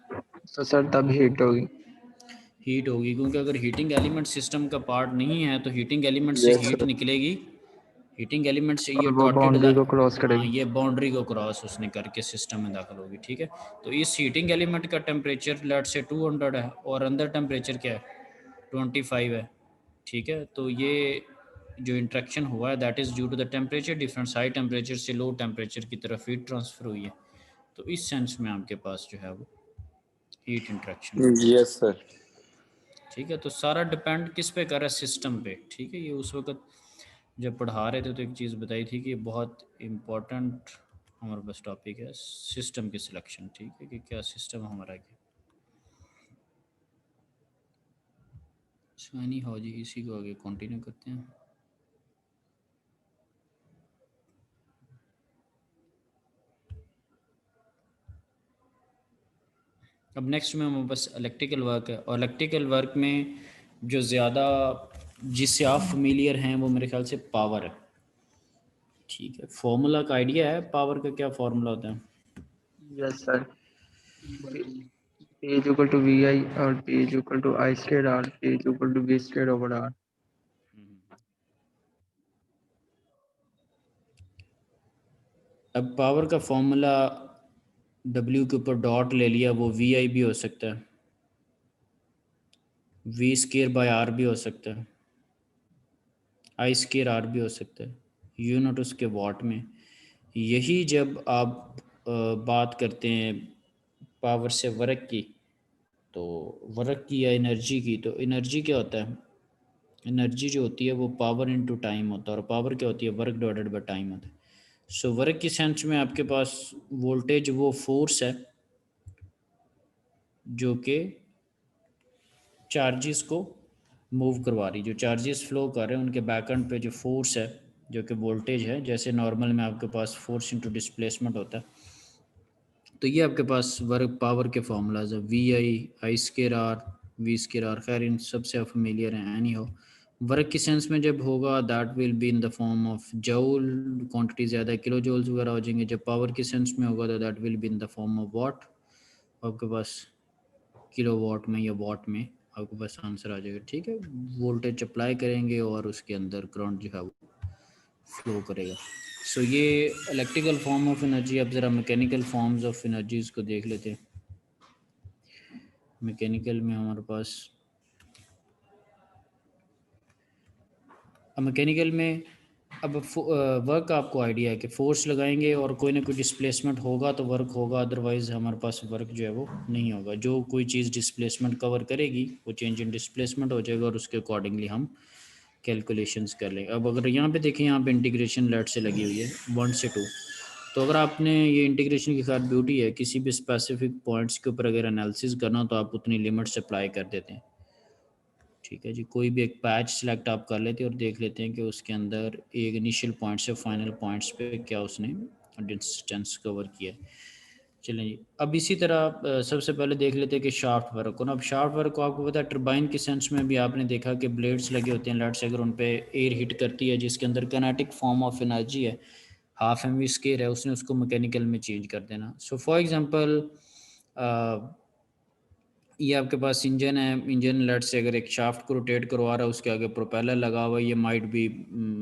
तो सर तब हीट होगी। हीट होगी, क्योंकि अगर हीटिंग एलिमेंट सिस्टम का पार्ट नहीं है तो हीटिंग एलिमेंट से Yes, हीट sir. निकलेगी, हीटिंग एलिमेंट से ये और वो डॉटेड बाउंड्री को क्रॉस हाँ करेगी। ये बाउंड्री को क्रॉस उसने करके सिस्टम में दाखिल होगी। ठीक है, तो इस हीटिंग एलिमेंट का टेम्परेचर लेट से 200 है और अंदर टेम्परेचर क्या है 25 है। ठीक है, तो ये जो इंट्रैक्शन हुआ है that is due to the temperature difference, high temperature से लो टेम्परेचर की तरफ हीट ट्रांसफ़र हुई है। तो इस सेंस में आपके पास जो है वो हीट इंट्रैक्शन। Yes, sir. ठीक है, तो सारा डिपेंड किस पे कर रहा है? सिस्टम पे। ठीक है, ये उस वक्त जब पढ़ा रहे थे तो एक चीज़ बताई थी कि बहुत इम्पोर्टेंट हमारे पास टॉपिक है सिस्टम की सिलेक्शन। ठीक है, कि क्या सिस्टम हमारा क्या। शानी हो जी, इसी को आगे कंटिन्यू करते हैं। अब नेक्स्ट में हमारे पास इलेक्ट्रिकल वर्क है, और इलेक्ट्रिकल वर्क में जो ज़्यादा जिससे आप फेमिलियर हैं वो मेरे ख्याल से पावर है। ठीक है, फॉर्मूला का आइडिया है पावर का, क्या फार्मूला होता है? Yes sir, P is equal to V I और P is equal to I square R, P is equal to V square over R. अब पावर का फॉर्मूला W के ऊपर डॉट ले लिया, वो वी आई भी हो सकता है, वी स्केयर बाय आर भी हो सकता है, आई स्केयर आर भी हो सकता है, यूनिट उसके वाट में। यही जब आप बात करते हैं पावर से वर्क की, तो वर्क की या एनर्जी की, तो एनर्जी क्या होता है? एनर्जी जो होती है वो पावर इनटू टाइम होता है, और पावर क्या होती है? वर्क डिवाइडेड बाय टाइम होता है। सो वर्क की सेंस में आपके पास वोल्टेज वो फोर्स है जो कि चार्जेस को मूव करवा रही, जो चार्जेस फ्लो कर रहे हैं उनके बैकएंड पे जो फोर्स है जो कि वोल्टेज है, जैसे नॉर्मल में आपके पास फोर्स इनटू डिस्प्लेसमेंट होता है। तो ये आपके पास वर्क पावर के फार्मूलाज है, V I square R, V square R. खैर इन सबसे आप फेमिलियर हैं एनी हो। वर्क की सेंस में जब होगा that will be in the form of joule, quantity ज़्यादा किलो जूल्स वगैरह हो जाएंगे। जब पावर की सेंस में होगा तो that will be in the form of what, आपके पास किलो वाट में या वाट में आपके पास आंसर आ जाएगा। ठीक है, वोल्टेज अप्लाई करेंगे और उसके अंदर करंट जो है वो फ्लो करेगा। सो ये इलेक्ट्रिकल फॉर्म ऑफ एनर्जी। अब ज़रा मैकेनिकल फॉर्म्स ऑफ एनर्जीज को देख लेते हैं। मैकेनिकल में हमारे पास मैकेनिकल में अब वर्क आपको आइडिया है कि फोर्स लगाएंगे और कोई ना कोई डिस्प्लेसमेंट होगा तो वर्क होगा, अदरवाइज हमारे पास वर्क जो है वो नहीं होगा। जो कोई चीज़ डिस्प्लेसमेंट कवर करेगी वो चेंज इन डिस्प्लेसमेंट हो जाएगा और उसके अकॉर्डिंगली हम कैलकुलेशंस कर लेंगे। अब अगर यहाँ पे देखें, यहाँ पे इंटीग्रेशन लेट से लगी हुई है 1 से 2, तो अगर आपने ये इंटीग्रेशन की खास ब्यूटी है किसी भी स्पेसिफिक पॉइंट्स के ऊपर अगर एनालिसिस करना हो तो आप उतनी लिमिट्स अप्लाई कर देते हैं। ठीक है जी, कोई भी एक पैच सेलेक्ट आप कर लेते हैं और देख लेते हैं कि उसके अंदर एक इनिशियल पॉइंट से फाइनल पॉइंट्स पे क्या उसने डिस्टेंस कवर किया है। चलें जी, अब इसी तरह सबसे पहले देख लेते हैं कि शाफ्ट वर्क को ना। अब शाफ्ट वर्क को आपको पता है टरबाइन के सेंस में भी आपने देखा कि ब्लेड्स लगे होते हैं लेट से, अगर उन पे एयर हिट करती है जिसके अंदर काइनेटिक फॉर्म ऑफ एनर्जी है, हाफ एम वी स्केयर है, उसने उसको मैकेनिकल में चेंज कर देना। सो फॉर एग्जांपल ये आपके पास इंजन है, इंजन लेट से अगर एक शाफ्ट को रोटेट करवा रहा है, उसके आगे प्रोपेलर लगा हुआ है, ये माइट भी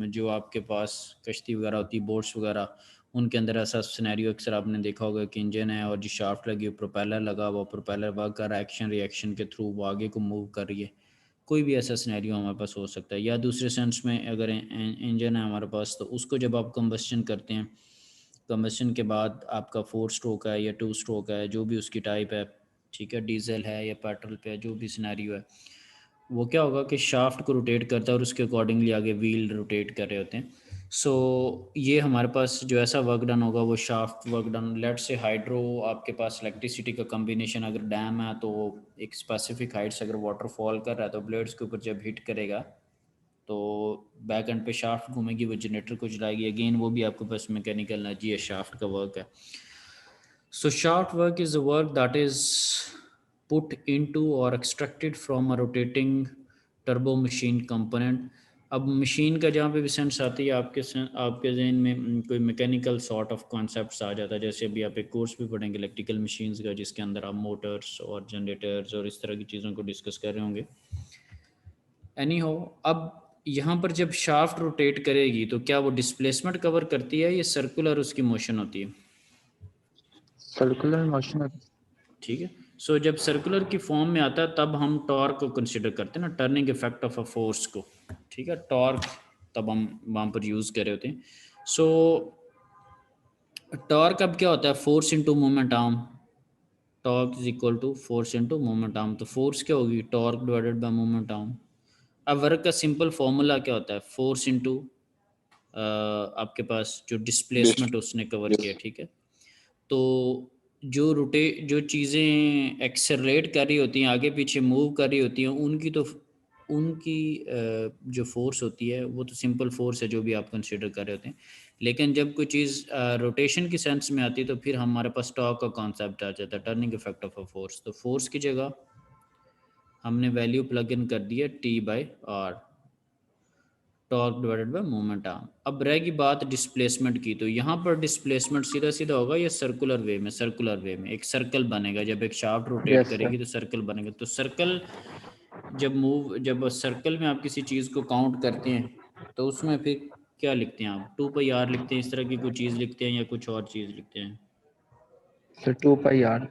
जो आपके पास कश्ती वगैरह होती है, बोट्स वगैरह, उनके अंदर ऐसा सिनेरियो अक्सर आपने देखा होगा कि इंजन है और जो शाफ्ट लगी हुई, प्रोपेलर लगा हुआ, प्रोपेलर वर्क कर रहा है, एक्शन रिएक्शन के थ्रू वो आगे को मूव कर रही है। कोई भी ऐसा सिनेरियो हमारे पास हो सकता है। या दूसरे सेंस में अगर इंजन है हमारे पास, तो उसको जब आप कंबस्शन करते हैं, कंबस्शन के बाद आपका 4 स्ट्रोक है या 2 स्ट्रोक है, जो भी उसकी टाइप है, ठीक है, डीजल है या पेट्रोल पे है, जो भी सिनेरियो है, वो क्या होगा कि शाफ्ट को रोटेट करता है और उसके अकॉर्डिंगली आगे व्हील रोटेट कर रहे होते हैं। सो ये हमारे पास जो ऐसा वर्क डन होगा वो शाफ्ट वर्क डन। लेट से हाइड्रो, आपके पास इलेक्ट्रिसिटी का कम्बिनेशन, अगर डैम है तो एक स्पेसिफिक हाइट से अगर वाटरफॉल कर रहा है तो ब्लेड्स के ऊपर जब हिट करेगा तो बैक एंड पे शाफ्ट घूमेगी, वो जनरेटर को चलाएगी। अगेन वो भी आपके पास मैकेनिकल एनर्जी है, शाफ्ट का वर्क है। So shaft work is the work that is put into or extracted from a rotating turbo machine component. अब मशीन का जहाँ पे भी सेंस आती है आपके जहन में कोई मैकेनिकल सॉर्ट ऑफ कॉन्सेप्ट्स आ जाता है। जैसे अभी आप एक कोर्स भी पढ़ेंगे इलेक्ट्रिकल मशीन्स का, जिसके अंदर आप मोटर्स और जनरेटर्स और इस तरह की चीज़ों को डिस्कस कर रहे होंगे। एनी हो, अब यहाँ पर जब शाफ्ट रोटेट करेगी तो क्या वो डिस्प्लेसमेंट कवर करती है या सर्कुलर उसकी मोशन होती है? Circular motion. ठीक है। सो जब सर्कुलर की फॉर्म में आता है तब हम टॉर्क को कंसिडर करते हैं ना, turning effect of a force को। ठीक है, टॉर्क तब हम वहाँ पर यूज़ कर रहे होते हैं। सो टॉर्क अब क्या होता है? Force into moment arm. Torque is equal to force into moment arm. तो फोर्स क्या होगी? Torque divided by moment arm. अब वर्क का सिंपल फॉर्मूला क्या होता है? फोर्स इंटू आपके पास जो डिस्प्लेसमेंट उसने कवर किया। ठीक है, तो जो चीज़ें एक्सेलरेट कर रही होती हैं, आगे पीछे मूव कर रही होती हैं, उनकी जो फोर्स होती है वो तो सिंपल फोर्स है जो भी आप कंसिडर कर रहे होते हैं। लेकिन जब कोई चीज़ रोटेशन की सेंस में आती है तो फिर हमारे पास टॉर्क का कॉन्सेप्ट आ जाता है, turning effect of a force. तो फोर्स की जगह हमने वैल्यू प्लग इन कर दी है T/R, torque divided by moment arm. अब रहेगी बात डिस्प्लेसमेंट की, तो यहाँ पर डिस्प्लेसमेंट सीधा सीधा होगा या सर्कुलर वे में? सर्कुलर वे में एक सर्कल बनेगा। जब एक शाफ्ट रोटेट करेगी तो सर्कल बनेगा। तो सर्कल जब सर्कल में आप किसी चीज़ को काउंट करते हैं तो उसमें फिर क्या लिखते हैं आप? 2πr लिखते हैं, इस तरह की कोई चीज़ लिखते हैं या कुछ और चीज़ लिखते हैं? सर 2πr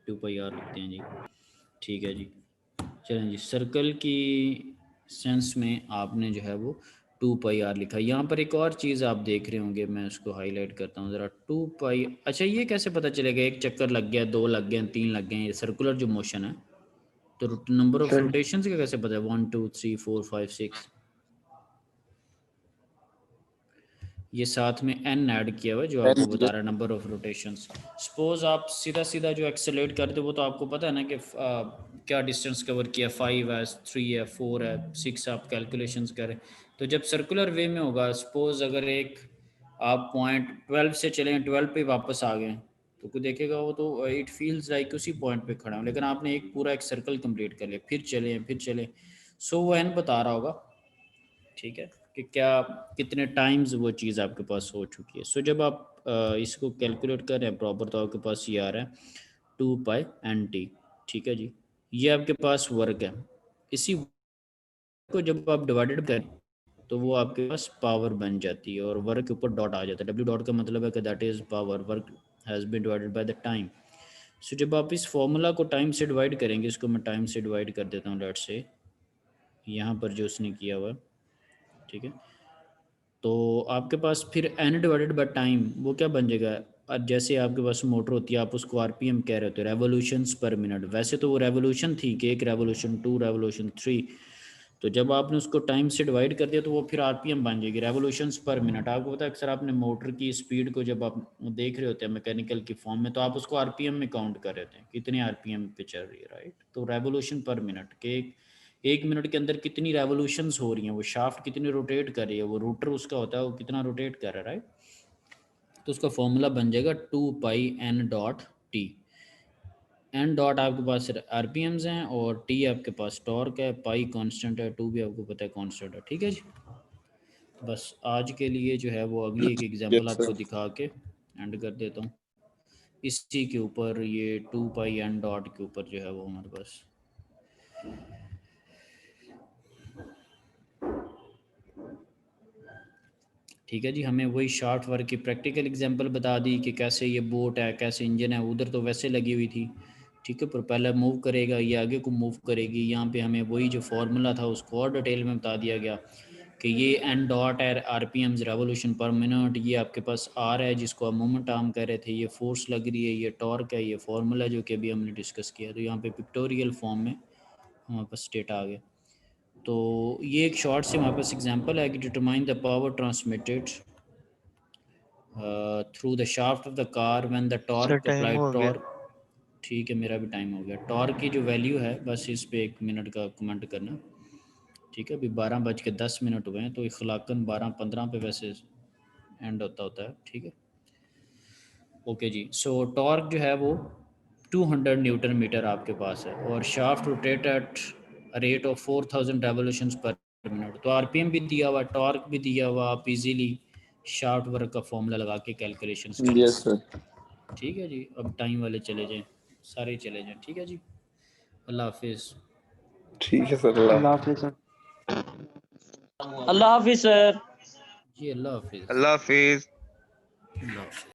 2πr लिखते हैं जी। ठीक है जी, चलें जी। सर्कल की सेंस में आपने जो है वो 2πr लिखा। यहाँ पर एक और चीज़ आप देख रहे होंगे, मैं उसको हाईलाइट करता हूँ ज़रा। 2π, अच्छा ये कैसे पता चलेगा एक चक्कर लग गया, 2 लग गए, 3 लग गए? ये सर्कुलर जो मोशन है तो नंबर ऑफ रोटेशंस का कैसे पता है? 1 2 3 4 5 6, ये साथ में n ऐड किया हुआ है जो आपको बता रहा है नंबर ऑफ रोटेशंस। सपोज आप सीधा सीधा जो एक्सेलरेट करते हो वो तो आपको पता है ना कि क्या डिस्टेंस कवर किया, 5 है, 3 है, 4 है, 6, आप कैलकुलेशंस करें। तो जब सर्कुलर वे में होगा, सपोज अगर एक आप पॉइंट 12 से चले, 12 पे वापस आ गए, तो कोई देखेगा वो तो इट फील्स लाइक उसी पॉइंट पे खड़ा हूँ, लेकिन आपने एक पूरा एक सर्कल कंप्लीट कर लिया, फिर चले। सो वो n बता रहा होगा, ठीक है, कि क्या कितने टाइम्स वो चीज़ आपके पास हो चुकी है। सो जब आप इसको कैलकुलेट कर रहे हैं प्रॉपर, तो आपके पास ये आ रहा है 2πnt। ठीक है जी, ये आपके पास वर्क है। इसी को जब आप डिवाइडेड करें तो वो आपके पास पावर बन जाती है और वर्क के ऊपर डॉट आ जाता है। W डॉट का मतलब है कि that is power, work has been divided by the time. So जब आप इस फॉर्मूला को टाइम से डिवाइड करेंगे, इसको मैं टाइम से डिवाइड कर देता हूँ, लेट्स से यहाँ पर जो उसने किया हुआ, ठीक है, तो आपके पास फिर n डिवाइडेड बाय टाइम वो क्या बन जाएगा? और जैसे आपके पास मोटर होती है, आप उसको RPM कह रहे होते हो, रेवोल्यूशंस पर मिनट। वैसे तो वो रेवोल्यूशन थी कि 1 रेवोल्यूशन, 2 रेवोल्यूशन, 3, तो जब आपने उसको टाइम से डिवाइड कर दिया तो वो फिर RPM बन जाएगी, रेवोल्यूशंस पर मिनट। आपको पता है अक्सर आपने मोटर की स्पीड को जब आप देख रहे होते हैं मैकेनिकल की फॉर्म में, तो आप उसको RPM में काउंट कर रहे होते हैं, कितने RPM पे चल रही है, राइट। तो रेवोल्यूशन पर मिनट के एक मिनट के अंदर कितनी रेवोल्यूशंस हो रही हैं, वो शाफ्ट कितनी रोटेट कर रही है, वो रोटर उसका होता है वो कितना रोटेट कर रहा है, राइट। तो उसका फॉर्मूला बन जाएगा 2πn.t। n डॉट आपके पास RPMs हैं और t आपके पास टॉर्क है, पाई कांस्टेंट है, 2 भी आपको पता है कांस्टेंट है। ठीक है जी, बस आज के लिए जो है वो अगली एक एग्जांपल आपको दिखा के एंड कर देता हूँ। इसी के ऊपर ये 2πn डॉट के ऊपर जो है वो हमारे पास ठीक है जी, हमें वही शार्ट वर्क की प्रैक्टिकल एग्जांपल बता दी कि कैसे ये बोट है, कैसे इंजन है। उधर तो वैसे लगी हुई थी, ठीक है, प्रोपेलर मूव करेगा, ये आगे को मूव करेगी। यहाँ पे हमें वही जो फार्मूला था उसको और डिटेल में बता दिया गया कि ये n डॉट है, RPMs रेवोल्यूशन पर मिनट, ये आपके पास R है जिसको आप मोमेंट आर्म कह रहे थे, ये फोर्स लग रही है, ये टॉर्क है, ये फार्मूला जो कि अभी हमने डिस्कस किया। तो यहाँ पे पिक्टोरियल फॉर्म में हमारे पास डेटा आ गया। तो ये एक शॉर्ट से हमारे पास एग्जांपल है कि determine the power transmitted through the shaft of the car when the torque applied torque. ठीक है, मेरा भी टाइम हो गया। टॉर्क की जो वैल्यू है, बस इस पे 1 मिनट का कमेंट करना, ठीक है। अभी 12:10 हुए हैं, तो इखलाकन 12:15 पे वैसे एंड होता है, ठीक है। ओके जी, सो टॉर्क जो है वो 200 न्यूटन मीटर आपके पास है और shaft rotate at rate of 4000 revolutions पर मिनट। तो आरपीएम भी दिया हुआ, टॉर्क भी दिया हुआ, आप इजीली शाफ्ट वर्क का फॉर्मूला लगा के कैलकुलेशंस कर यस सर। ठीक है जी। अब टाइम वाले चले जाएं, सारे चले जाएं, ठीक है जी। अल्लाह हाफिज़। ठीक है सर। अल्लाह हाफिज़ सर। अल्लाह हाफिज सर। जी अल्लाह हाफिज़। अल्लाह हाफिज। अल्लाह हाफिज़।